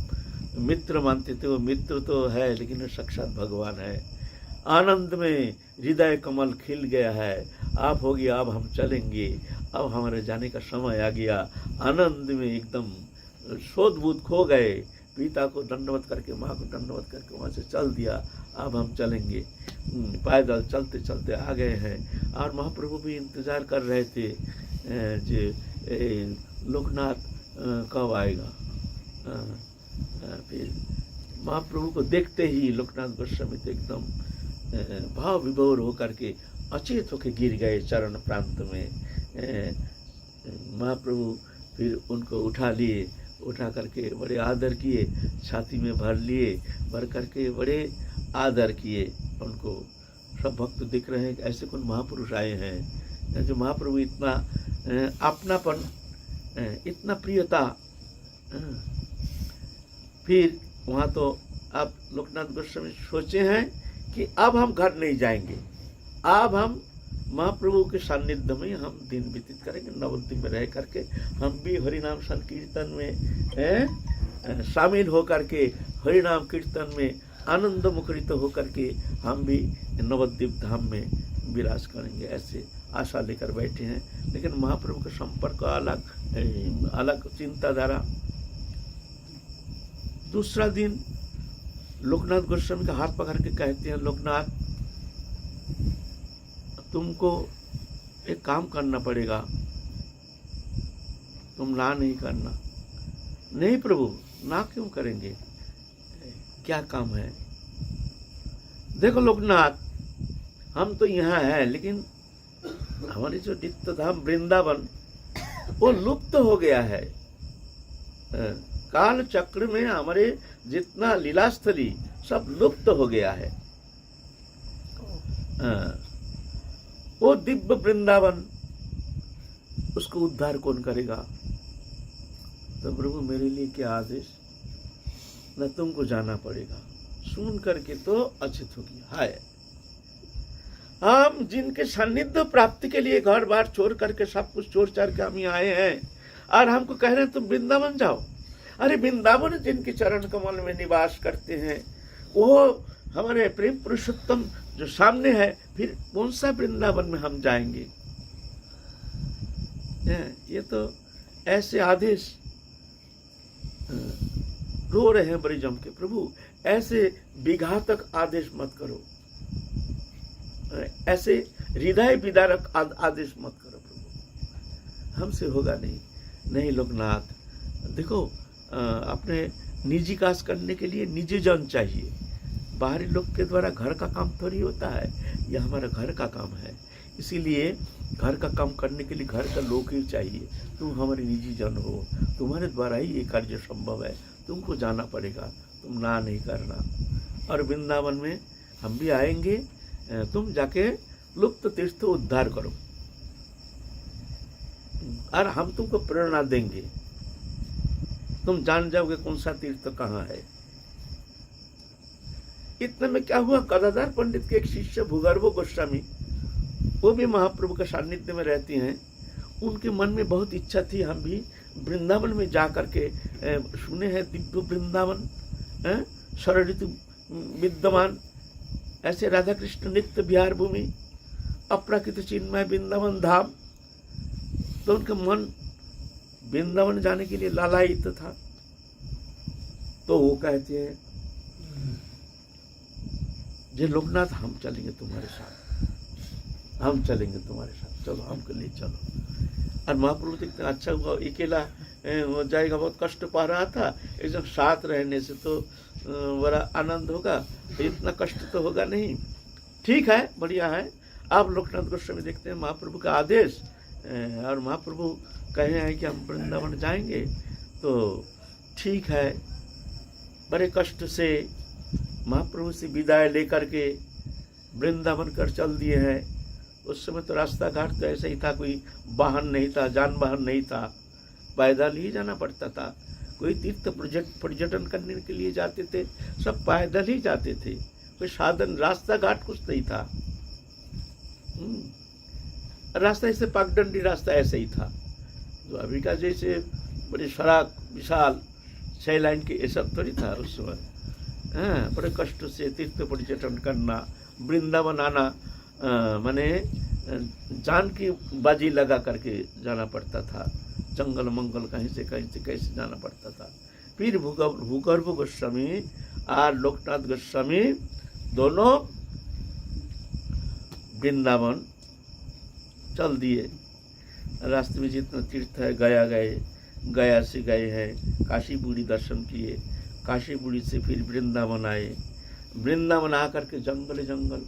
मित्र मानते थे वो मित्र तो है, लेकिन वो साक्षात भगवान है। आनंद में हृदय कमल खिल गया है। आप हो गया, अब हम चलेंगे, अब हमारे जाने का समय आ गया। आनंद में एकदम शोध-बूध खो गए। पिता को दंडवत करके, माँ को दंडवत करके वहाँ से चल दिया। अब हम चलेंगे। पैदल चलते चलते आ गए हैं। और महाप्रभु भी इंतजार कर रहे थे जे लोकनाथ कब आएगा। फिर महाप्रभु को देखते ही लोकनाथ गोस्वामी तो एकदम भाव विभोर होकर के अचेत होकर गिर गए चरण प्रांत में। महाप्रभु फिर उनको उठा लिए, उठा करके बड़े आदर किए, छाती में भर लिए, भर करके बड़े आदर किए उनको। सब भक्त दिख रहे हैं कि ऐसे कौन महापुरुष आए हैं जो महाप्रभु इतना अपनापन, इतना प्रियता। फिर वहाँ तो आप लोकनाथ गोस्वामी सोचे हैं कि अब हम घर नहीं जाएंगे, अब हम महाप्रभु के सानिध्य में हम दिन व्यतीत करेंगे। नवद्वीप में रह करके हम भी हरिनाम संकीर्तन में शामिल होकर के हरिनाम कीर्तन में आनंद मुखरित होकर के हम भी नवद्वीप धाम में विराज करेंगे, ऐसे आशा लेकर बैठे हैं। लेकिन महाप्रभु का संपर्क अलग अलग चिंताधारा। दूसरा दिन लोकनाथ गोस्वामी का हाथ पकड़ के कहते हैं, लोकनाथ तुमको एक काम करना पड़ेगा, तुम ना नहीं करना। नहीं प्रभु, ना क्यों करेंगे, क्या काम है? देखो लोकनाथ, हम तो यहाँ हैं, लेकिन हमारी जो नित्य धाम वृंदावन वो लुप्त हो गया है। काल चक्र में हमारे जितना लीलास्थली सब लुप्त हो गया है। वो दिव्य वृंदावन, उसको उद्धार कौन करेगा? तो प्रभु मेरे लिए क्या आदेश, न तुमको जाना पड़ेगा। सुन करके तो अचित हो गया। हाय, हम जिनके सान्निध्य प्राप्ति के लिए घर बार छोड़ करके सब कुछ छोड़ छाड़ के हम यहाँ आए हैं, और हमको कह रहे हैं तुम वृंदावन जाओ। अरे वृंदावन जिनके चरण कमल में निवास करते हैं, वो हमारे प्रेम पुरुषोत्तम जो सामने है, फिर कौन सा वृंदावन में हम जाएंगे? ये तो ऐसे आदेश रो रहे हैं बड़े जम के, प्रभु ऐसे विघातक आदेश मत करो, ऐसे हृदय विदारक आदेश मत करो प्रभु, हमसे होगा नहीं। नहीं लोकनाथ, देखो अपने निजी काज करने के लिए निजी जन चाहिए। बाहरी लोग के द्वारा घर का काम थोड़ी होता है, यह हमारा घर का काम है। इसीलिए घर का काम करने के लिए घर का लोग ही चाहिए। तुम हमारे निजी जन हो, तुम्हारे द्वारा ही ये कार्य संभव है, तुमको जाना पड़ेगा, तुम ना नहीं करना। और वृंदावन में हम भी आएंगे, तुम जाके लुप्त तीर्थ उद्धार करो और हम तुमको प्रेरणा देंगे, तुम जान जाओगे कौन सा तीर्थ कहाँ है। इतने में क्या हुआ, गदाधर पंडित के एक शिष्य भूगर्भ गोस्वामी, वो भी महाप्रभु के सानिध्य में रहती हैं। उनके मन में बहुत इच्छा थी, हम भी वृंदावन में जा करके सुने हैं दिव्य वृंदावन, शरद ऋतु विद्यमान, ऐसे राधा कृष्ण नित्य बिहार भूमि, अपराकृत चिन्मय वृंदावन धाम। तो उनका मन वृंदावन जाने के लिए लालायित था। तो वो कहते हैं, जे लोकनाथ हम चलेंगे तुम्हारे साथ, हम चलेंगे तुम्हारे साथ, चलो हमको ले चलो। और महाप्रभु देखते अच्छा हुआ, अकेला हो जाएगा, बहुत कष्ट पा रहा था, एकदम साथ रहने से तो बड़ा आनंद होगा, तो इतना कष्ट तो होगा नहीं। ठीक है, बढ़िया है। आप लोकनाथ गोस्वामी देखते हैं महाप्रभु का आदेश, और महाप्रभु कहे हैं कि हम वृंदावन जाएंगे, तो ठीक है। बड़े कष्ट से महाप्रभु से विदाई लेकर के वृंदावन कर चल दिए हैं। उस समय तो रास्ता घाट तो ऐसा ही था, कोई वाहन नहीं था, जान वाहन नहीं था, पैदल ही जाना पड़ता था। कोई तीर्थ पर्यटन करने के लिए जाते थे, सब पैदल ही जाते थे, कोई साधन रास्ता घाट कुछ नहीं था। रास्ता ऐसे पगडंडी रास्ता ऐसे ही था, जो अभी का जैसे बड़ी सड़क विशाल 6 लाइन के ये सब थोड़ी था उस समय। बड़े कष्ट से तीर्थ पर्यटन करना, वृंदावन आना, माने जान की बाजी लगा करके जाना पड़ता था, जंगल मंगल कहीं से कैसे जाना पड़ता था। फिर भूगर्भ गोस्वामी और लोकनाथ गोस्वामी दोनों वृंदावन चल दिए। रास्ते में जितना तीर्थ है गया गए, गया से गए हैं काशी बुड़ी दर्शन किए, काशी बुड़ी से फिर वृंदावन आए। वृंदावन आकर के जंगल जंगल,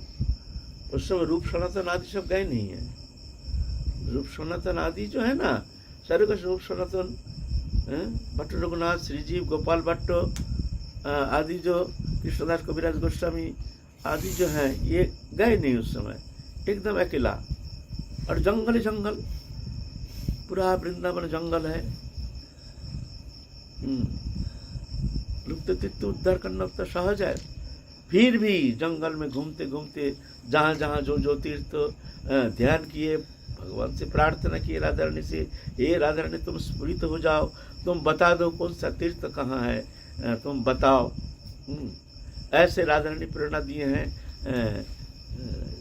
उस समय रूप सनातन आदि सब गए नहीं है। रूप सनातन आदि जो है ना, सारे का रूप सनातन, भट्ट रघुनाथ, श्रीजीव, गोपाल भट्ट आदि, जो कृष्णदास कविराज गोस्वामी आदि जो हैं, ये गए नहीं उस समय, एकदम अकेला। और जंगल जंगल, पूरा वृंदावन जंगल है। लुप्त तीर्थ उद्धार करना उतना सहज है। फिर भी जंगल में घूमते घूमते जहाँ जहाँ जो जो तीर्थ ध्यान किए, भगवान से प्रार्थना किए राधा रानी से, हे राधा रानी तुम स्फुरित हो जाओ, तुम बता दो कौन सा तीर्थ कहाँ है, तुम बताओ। ऐसे राधा रानी प्रेरणा दिए हैं,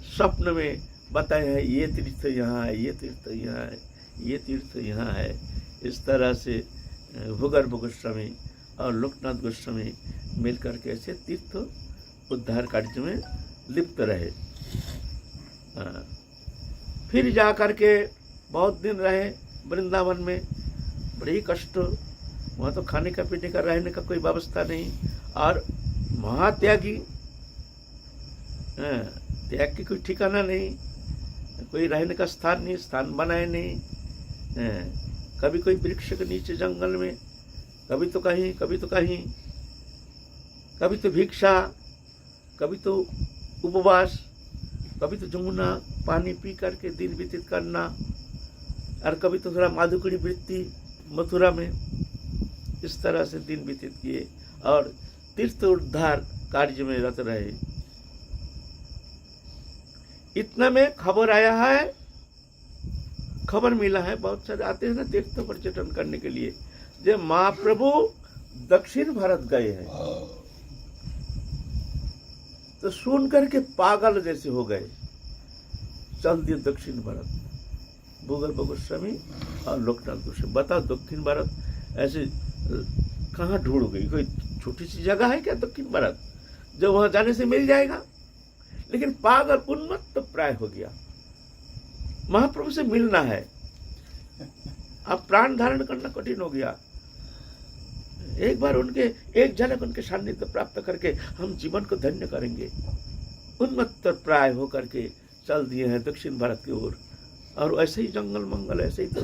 स्वप्न में बताए हैं, ये तीर्थ यहाँ है, ये तीर्थ यहाँ है, ये तीर्थ यहाँ है। इस तरह से भूगर्भ गोस्वामी और लोकनाथ गोस्वामी मिलकर के ऐसे तीर्थ उद्धार कार्य में लिप्त रहे। फिर जा कर के बहुत दिन रहे वृंदावन में, बड़ी कष्ट, वहाँ तो खाने का पीने का रहने का कोई व्यवस्था नहीं, और महात्यागी, त्याग की कोई ठिकाना नहीं, कोई रहने का स्थान नहीं, स्थान बनाए नहीं। कभी कोई वृक्ष के नीचे जंगल में, कभी तो कहीं, कभी तो कहीं, कभी तो भिक्षा, कभी तो उपवास, कभी तो जमुना पानी पी करके दिन व्यतीत करना, और कभी तो थोड़ा माधुकरी वृत्ति मथुरा में। इस तरह से दिन व्यतीत किए और तीर्थ उद्धार कार्य में रत रहे। इतना में खबर आया है, खबर मिला है, बहुत सारे आते हैं ना तीर्थ पर्यटन करने के लिए, जो महाप्रभु दक्षिण भारत गए हैं। तो सुन करके पागल जैसे हो गए, चल दिए दक्षिण भारत। भूगर्भ गोस्वामी और लोकनाथ गोस्वामी, बताओ दक्षिण भारत ऐसे कहाँ ढूंढ गई? कोई छोटी सी जगह है क्या दक्षिण भारत जो वहां जाने से मिल जाएगा? लेकिन पागल उन्मत्त प्राय हो गया, महाप्रभु से मिलना है, अब प्राण धारण करना कठिन हो गया। एक बार उनके एक झलक उनके सान्निध्य प्राप्त करके हम जीवन को धन्य करेंगे। उन्मत्त प्राय होकर के चल दिए हैं दक्षिण भारत की ओर, और ऐसे ही जंगल मंगल ऐसे ही तो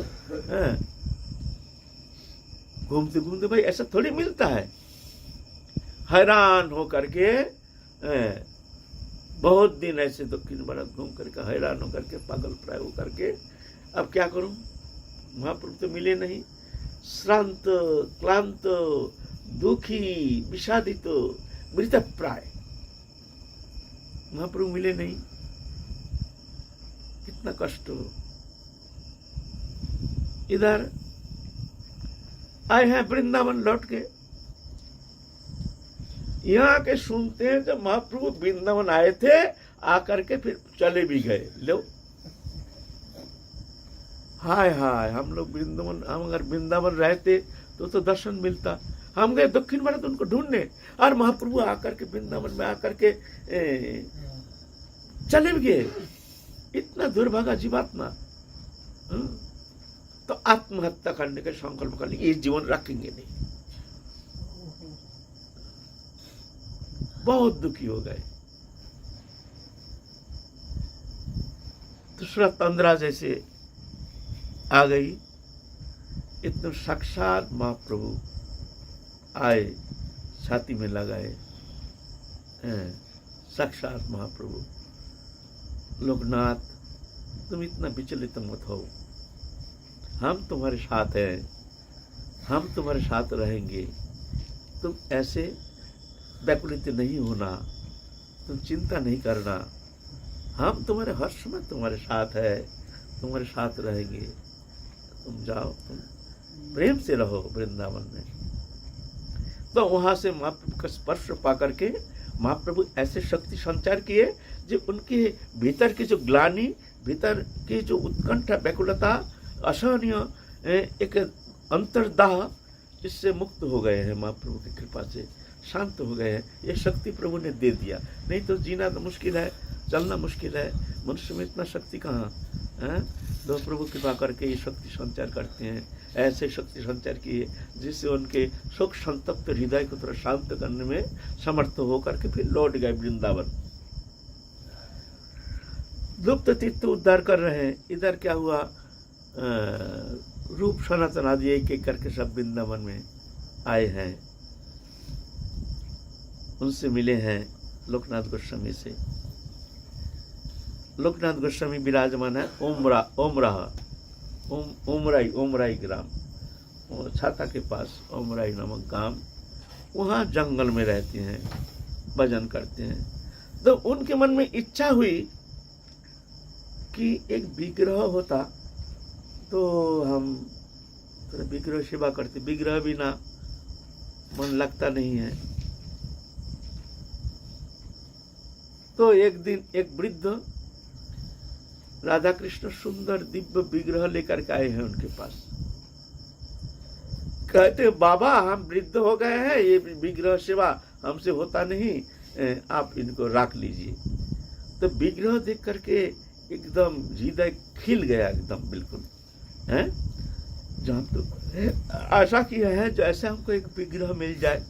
घूमते घूमते भाई ऐसा थोड़ी मिलता है। हैरान हो करके बहुत दिन ऐसे दक्षिण भारत घूम करके हैरान होकर के पागल प्राय हो करके अब क्या करूं, महाप्रभु तो मिले नहीं। श्रांत क्लांत दुखी विषादित मृत प्राय, महाप्रभु मिले नहीं, कितना कष्ट हो। इधर आए हैं वृंदावन लौट के, यहाँ के सुनते हैं जब महाप्रभु वृंदावन आए थे, आकर के फिर चले भी गए। लो हाय हाय, हम लोग वृंदावन, हम अगर वृंदावन रहते तो दर्शन मिलता। हम गए दक्षिण भारत उनको ढूंढने, और महाप्रभु आकर के वृंदावन में आकर के चले भी गए। इतना दुर्भागा जीवात्मा। तो आत्महत्या करने के संकल्प कर लिए, ये जीवन रखेंगे नहीं। बहुत दुखी हो गए। दूसरा तंद्रा जैसे आ गई। इतने साक्षात महाप्रभु आए, छाती में लगाए। साक्षात महाप्रभु, लोकनाथ तुम इतना विचलित मत हो, हम तुम्हारे साथ हैं, हम तुम्हारे साथ रहेंगे, तुम ऐसे व्याकुलित नहीं होना, तुम चिंता नहीं करना, हम तुम्हारे हर समय तुम्हारे साथ है, तुम्हारे साथ रहेंगे, तुम जाओ, तुम प्रेम से रहो वृंदावन में। तो वहां से महाप्रभु का स्पर्श पा करके महाप्रभु ऐसे शक्ति संचार किए जो उनके भीतर की जो ग्लानि, भीतर की जो उत्कंठा व्याकुलता, असहनीय एक अंतर्दाह, इससे मुक्त हो गए हैं। महाप्रभु की कृपा से शांत हो गए हैं। ये शक्ति प्रभु ने दे दिया, नहीं तो जीना तो मुश्किल है, चलना मुश्किल है, मनुष्य में इतना शक्ति कहाँ है। तो प्रभु कृपा करके ये शक्ति संचार करते हैं। ऐसे शक्ति संचार किए जिससे उनके शोक संतप्त हृदय को थोड़ा शांत करने में समर्थ होकर के फिर लौट गए वृंदावन। लुप्त तीर्थ उद्धार कर रहे हैं। इधर क्या हुआ, रूप सनातन आदि एक एक करके सब वृंदावन में आए हैं, उनसे मिले हैं लोकनाथ गोस्वामी से। लोकनाथ गोस्वामी विराजमान है ओमराई ग्राम, छाता के पास ओमराई नामक गांव, वहाँ जंगल में रहते हैं, भजन करते हैं। तो उनके मन में इच्छा हुई कि एक विग्रह होता तो हम विग्रह सेवा करते। विग्रह बिना मन लगता नहीं है। तो एक दिन एक वृद्ध राधा कृष्ण सुंदर दिव्य विग्रह लेकर के आए हैं उनके पास। कहते बाबा हम वृद्ध हो गए हैं, ये विग्रह सेवा हमसे होता नहीं, आप इनको रख लीजिए। तो विग्रह देख करके एकदम हृदय खिल गया, एकदम बिल्कुल है। जहाँ तो आशा किया है जो ऐसे हमको एक विग्रह मिल जाए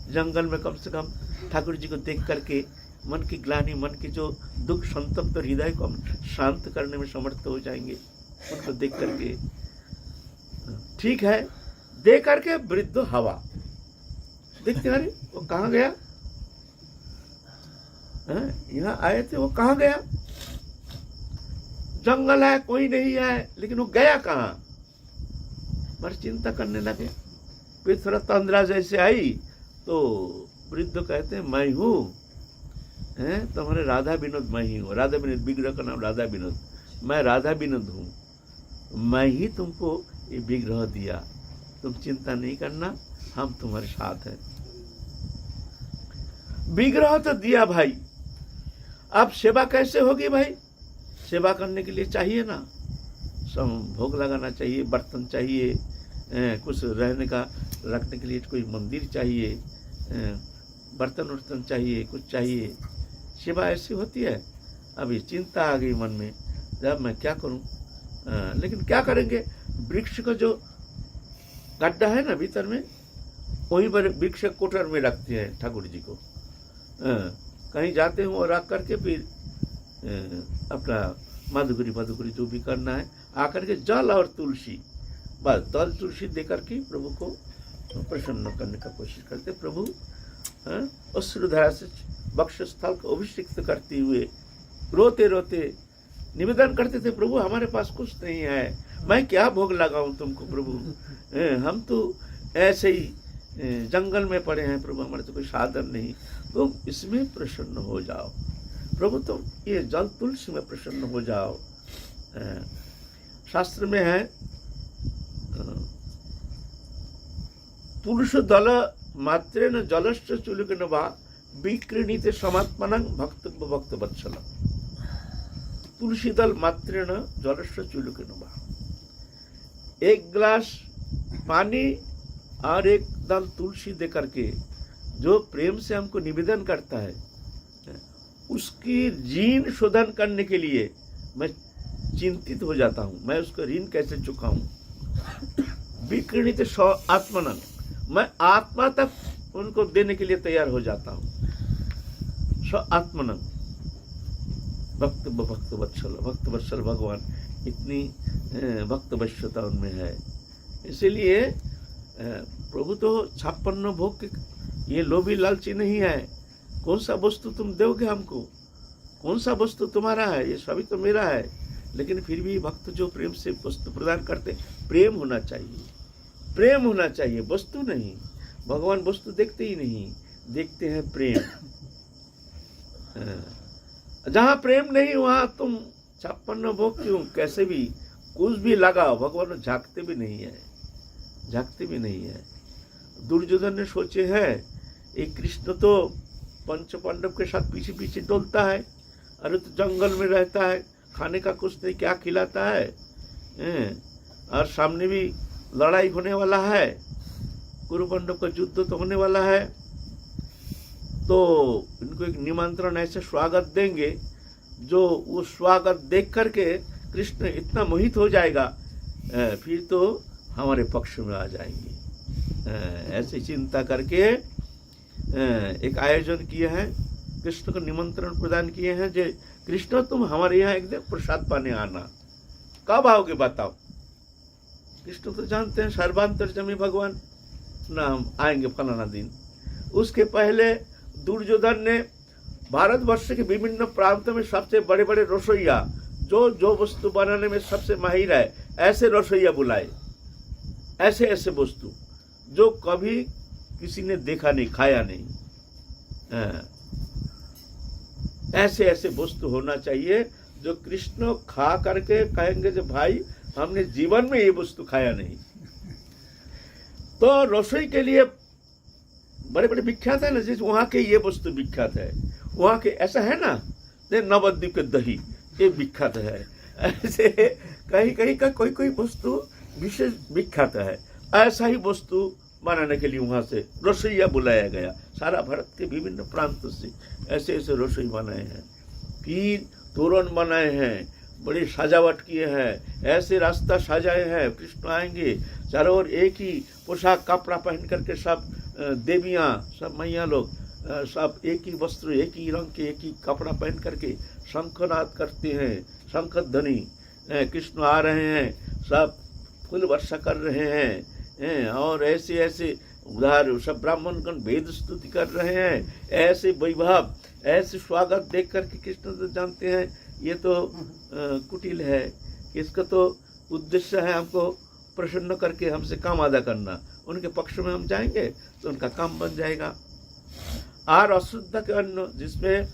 जंगल में, कम से कम ठाकुर जी को देख करके मन की ग्लानि, मन की जो दुख संतप्त हृदय को हम शांत करने में समर्थ हो जाएंगे उनको देख करके। ठीक है, दे करके वृद्ध हवा देखते, अरे वो कहाँ गया, यहाँ आए थे वो कहाँ गया, जंगल है कोई नहीं है, लेकिन वो गया कहाँ, पर चिंता करने लगे। फिर थोड़ा तंद्रा जैसे आई तो वृद्ध कहते हैं मैं हूँ, तुम्हारे राधा विनोद मैं ही हूँ। राधा विनोद, विग्रह का नाम राधा विनोद, मैं राधा विनोद हूँ, मैं ही तुमको ये विग्रह दिया, तुम चिंता नहीं करना, हम तुम्हारे साथ हैं। विग्रह तो दिया भाई, अब सेवा कैसे होगी भाई? सेवा करने के लिए चाहिए ना, सब भोग लगाना चाहिए, बर्तन चाहिए, कुछ रहने का रखने के लिए कोई मंदिर चाहिए, बर्तन उर्तन चाहिए, कुछ चाहिए। सेवा ऐसी होती है। अभी चिंता आ गई मन में, जब मैं क्या करूं, लेकिन क्या करेंगे, वृक्ष का जो गड्ढा है ना भीतर में, वहीं पर भिक्षक कोटर में रखते हैं ठाकुर जी को। कहीं जाते हैं और रख करके फिर अपना मधुकरी मधुकरी जो भी करना है आकर के जल और तुलसी, बस जल तुलसी दे करके प्रभु को प्रसन्न करने का कोशिश करते। प्रभु अश्रुधारा से वक्षस्थल को अभिषिक्त करते हुए रोते रोते निवेदन करते थे, प्रभु हमारे पास कुछ नहीं है, मैं क्या भोग लगाऊं तुमको प्रभु, हम तो ऐसे ही जंगल में पड़े हैं प्रभु, हमारे तो कोई साधन नहीं, तुम इसमें प्रसन्न हो जाओ प्रभु, तुम ये जल तुलसी में प्रसन्न हो जाओ। शास्त्र में है पुरुष दल मात्रेण जलश्च चुलिकेन वा विक्रीणीते समात्मनं भक्त भक्त वत्सलम्। तुलसी दल मात्रेण जलश्च चुलिकेन वा, एक गिलास पानी और एक दल तुलसी दे करके जो प्रेम से हमको निवेदन करता है, उसकी ऋण शोधन करने के लिए मैं चिंतित हो जाता हूँ, मैं उसका ऋण कैसे चुकाऊं। विक्रीणित आत्मनंग, मैं आत्मा तक उनको देने के लिए तैयार हो जाता हूँ। स्व आत्मनंग भक्त भक्त वत्सल भगवान, इतनी भक्त वश्यता उनमें है। इसीलिए प्रभु तो 56 भोग के ये लोभी लालची नहीं है। कौन सा वस्तु तुम दोगे हमको, कौन सा वस्तु तुम्हारा है, ये सभी तो मेरा है। लेकिन फिर भी भक्त जो प्रेम से वस्तु प्रदान करते, प्रेम होना चाहिए, प्रेम होना चाहिए, वस्तु नहीं। भगवान वस्तु देखते ही नहीं, देखते हैं प्रेम। जहाँ प्रेम नहीं वहाँ तुम 56 भोग क्यों कैसे भी कुछ भी लगाओ, भगवान झांकते भी नहीं है, झांकते भी नहीं है। दुर्योधन ने सोचे है एक कृष्ण तो पंच पांडव के साथ पीछे पीछे डोलता है, अरे तो जंगल में रहता है, खाने का कुछ नहीं, क्या खिलाता है, और सामने भी लड़ाई होने वाला है, कुरुपांडव का युद्ध तो होने वाला है, तो इनको एक निमंत्रण ऐसे स्वागत देंगे जो वो स्वागत देख करके कृष्ण इतना मोहित हो जाएगा, फिर तो हमारे पक्ष में आ जाएंगे। ऐसी चिंता करके एक आयोजन किए हैं, कृष्ण को निमंत्रण प्रदान किए हैं, जो कृष्ण तुम हमारे यहाँ एक दिन प्रसाद पाने आना, कब आओगे बताओ। कृष्ण तो जानते हैं सर्वांतर्यामी भगवान, ना हम आएंगे फलाना दिन। उसके पहले दुर्योधन ने भारतवर्ष के विभिन्न प्रांतों में सबसे बड़े बड़े रसोइया जो वस्तु बनाने में सबसे माहिर है, ऐसे रसोइया बुलाए, ऐसे ऐसे वस्तु जो कभी किसी ने देखा नहीं, खाया नहीं, ऐसे ऐसे वस्तु होना चाहिए जो कृष्ण खा करके कहेंगे जो भाई हमने जीवन में ये वस्तु खाया नहीं। तो रसोई के लिए बड़े बड़े विख्यात है ना, जैसे वहाँ के ये वस्तु विख्यात है, वहाँ के ऐसा है ना, नवद्वीप के दही ये विख्यात है, ऐसे कहीं कहीं का कोई कोई वस्तु विशेष विख्यात है। ऐसा ही वस्तु बनाने के लिए वहाँ से रसोइया बुलाया गया, सारा भारत के विभिन्न प्रांतों से ऐसे ऐसे रसोई बनाए हैं, फिर तोरण बनाए हैं, बड़ी सजावट किए हैं, ऐसे रास्ता सजाए हैं, कृष्ण आएंगे, चारों ओर एक ही पोशाक कपड़ा पहन करके सब देवियाँ, सब मैया लोग सब एक ही वस्त्र, एक ही रंग के, एक ही कपड़ा पहन करके शंखनाद करते हैं, शंख ध्वनि, कृष्ण आ रहे हैं, सब फूल वर्षा कर रहे हैं, और ऐसे ऐसे उधर सब ब्राह्मणगण वेद स्तुति कर रहे हैं, ऐसे वैभव, ऐसे स्वागत देख करके कृष्ण तो जानते हैं ये तो कुटिल है, इसका तो उद्देश्य है हमको प्रसन्न करके हमसे काम अदा करना, उनके पक्ष में हम जाएंगे तो उनका काम बन जाएगा। और अशुद्ध के अन्न जिसमें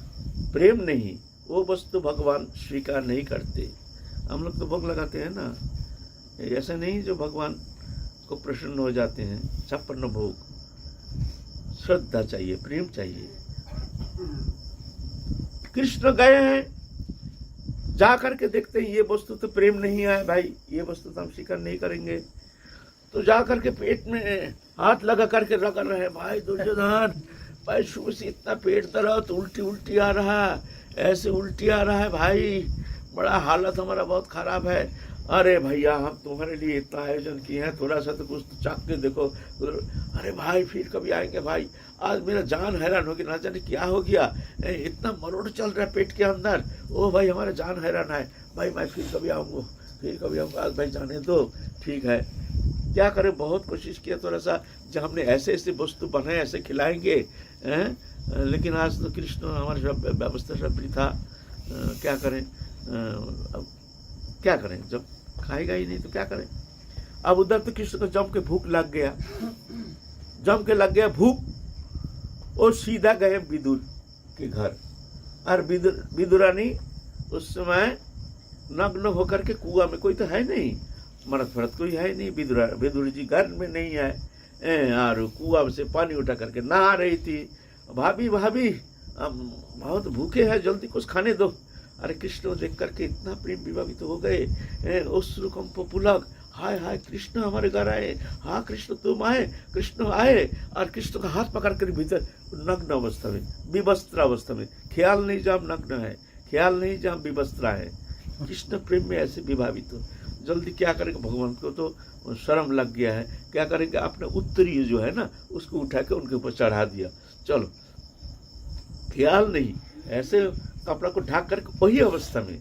प्रेम नहीं, वो वस्तु भगवान स्वीकार नहीं करते। हम लोग तो भोग लगाते हैं ना, ऐसा नहीं जो भगवान को प्रसन्न हो जाते हैं। 56 भोग, श्रद्धा चाहिए, प्रेम चाहिए। कृष्ण गए हैं, जा करके देखते हैं ये वस्तु तो प्रेम नहीं है भाई, ये वस्तु तो हम स्वीकार नहीं करेंगे, तो जा करके पेट में हाथ लगा करके रगड़ रहे हैं, भाई दुर्योधन भाई सुबह से इतना पेट दर्द, उल्टी उल्टी आ रहा है, ऐसे उल्टी आ रहा है भाई, बड़ा हालत हमारा बहुत खराब है, अरे भैया हम तुम्हारे लिए इतना आयोजन किए हैं, थोड़ा सा तो कुछ तो चाक के देखो। अरे भाई फिर कभी आएंगे भाई, आज मेरा जान हैरान हो गया, ना जाने क्या हो गया, इतना मरोड़ चल रहा है पेट के अंदर। ओ भाई हमारा जान हैरान है भाई, मैं फिर कभी आऊँगा, फिर कभी आऊँगा, आज भाई जाने दो। ठीक है, क्या करें, बहुत कोशिश किया थोड़ा सा, जब हमने ऐसे ऐसे वस्तु बनाए ऐसे खिलाएंगे, लेकिन आज तो कृष्ण हमारे सब व्यवस्था सब वृथा। क्या करें, अब क्या करें, जब खाएगा ही नहीं तो क्या करें। अब उधर तो कृष्ण को जम के भूख लग गया, जम के लग गया भूख, वो सीधा गए विदुर के घर। और विदुरानी उस समय नग्न होकर के कुआं में, कोई तो है नहीं, मर्द फर्द कोई है नहीं, विदुर जी घर में नहीं है, और कुआं से पानी उठा करके नहा रही थी। भाभी भाभी बहुत भूखे हैं, जल्दी कुछ खाने दो। अरे कृष्ण देख करके इतना प्रेम विभावित हो गए, उस रूकंप पुलक, हाय हाय कृष्ण हमारे घर आए, हाँ कृष्ण तुम आए, कृष्ण आए। और कृष्ण का हाथ पकड़ कर भीतर नग्न अवस्था में, विवस्त्र अवस्था में, ख्याल नहीं जहाँ नग्न है, ख्याल नहीं जहाँ विवस्त्रा है। कृष्ण प्रेम में ऐसे विभावित हो, जल्दी क्या करेंगे, भगवान को तो शर्म लग गया है, क्या करेंगे, अपने उत्तरी जो है ना उसको उठा के उनके ऊपर चढ़ा दिया। चलो, ख्याल नहीं, ऐसे कपड़ा को ढाक करके वही अवस्था में,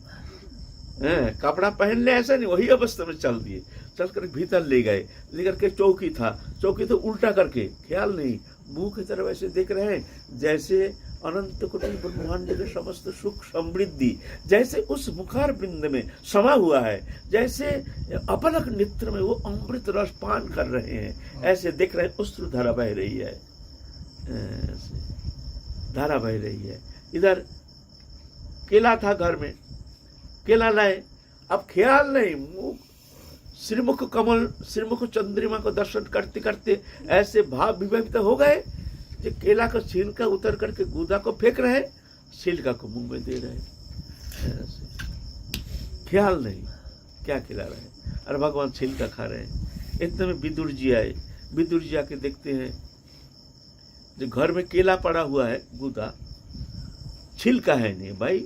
कपड़ा पहन ले ऐसा नहीं, वही अवस्था में चल दिए, चल कर भीतर ले गए, लेकर के चौकी था, चौकी तो उल्टा करके, ख्याल नहीं, मुंह की तरफ ऐसे देख रहे हैं जैसे अनंत कोटि ब्रह्मांड के समस्त सुख समृद्धि जैसे उस मुखार बिंद में समा हुआ है, जैसे अपलक नेत्र में वो अमृत रस पान कर रहे हैं, ऐसे देख रहे हैं। अश्रु धारा बह रही है, धारा बह रही है। इधर केला था घर में, केला लाए, अब ख्याल नहीं, मुख श्रीमुख कमल, श्रीमुख चंद्रिमा को दर्शन करते करते ऐसे भाव विभक्त हो गए जो केला का छिलका उतर करके गुदा को फेंक रहे, छिलका को मुंह में दे रहे, ख्याल नहीं क्या खिला रहे, और भगवान छिलका खा रहे हैं। इतने में विदुर जी आए, विदुर जी आके देखते हैं जो घर में केला पड़ा हुआ है, गुदा, छिलका है नहीं भाई,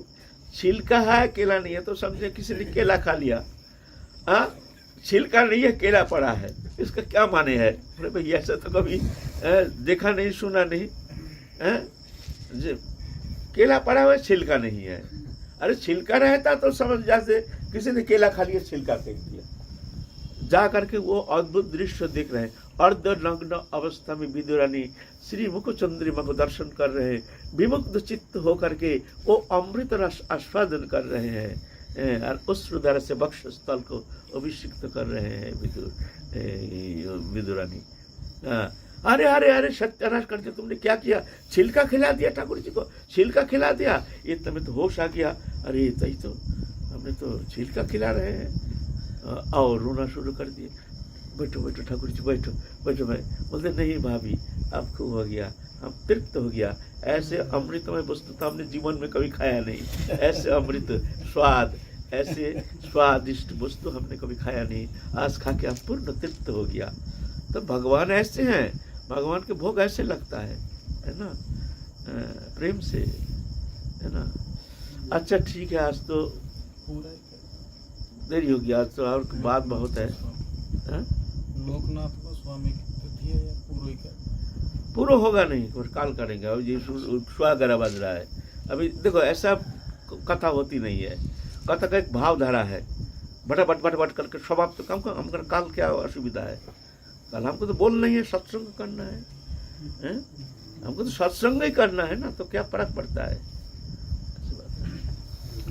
छिलका है केला नहीं है तो समझे किसी ने केला खा लिया, छिलका नहीं है केला पड़ा है, इसका क्या माने है। अरे भाई ऐसा तो कभी देखा नहीं सुना नहीं, केला पड़ा हुआ छिलका नहीं है, अरे छिलका रहता तो समझ जाते किसी ने केला खा लिया, छिलका फेंक दिया। जा करके वो अद्भुत दृश्य देख रहे हैं, अर्ध नग्न अवस्था में विदुरानी श्री मुख चंद्रिमा को दर्शन कर रहे हैं, विमुक्त चित्त होकर के वो अमृत रस आस्वादन कर रहे हैं, और उस हृदय से वक्ष स्थल को अभिषिक्त कर रहे हैं विदुरानी। अरे अरे अरे सत्यानाश करके तुमने क्या किया, छिलका खिला दिया ठाकुर जी को, छिलका खिला दिया। ये तुम्हें तो होश आ गया, अरे तही तो हमने तो छिलका खिला रहे हैं, और रोना शुरू कर दिए। बैठो बैठो ठाकुर जी बैठो बैठो। मैं बोलते नहीं भाभी अब खूब हो गया, हम तृप्त हो गया, ऐसे अमृतमय वस्तु तो हमने जीवन में कभी खाया नहीं, ऐसे अमृत स्वाद, ऐसे स्वादिष्ट वस्तु हमने कभी खाया नहीं, आज खा के हम पूर्ण तृप्त हो गया। तो भगवान ऐसे हैं, भगवान के भोग ऐसे लगता है ना, प्रेम से, है ना। अच्छा ठीक है, आज तो देरी हो गया, आज तो और बात बहुत है। लोकनाथ को स्वामी की है या पूरा ही कर? पूरा होगा नहीं, और काल करेंगे। अब ये सुहागरा बज रहा है, अभी देखो ऐसा कथा होती नहीं है, कथा का एक भाव धारा है, बटाबट बटाबट करके समाप्त। कम हमको काल क्या असुविधा है, कल हमको तो बोलना ही है, सत्संग करना है, हमको तो सत्संग ही करना है ना, तो क्या फर्क पड़ता है।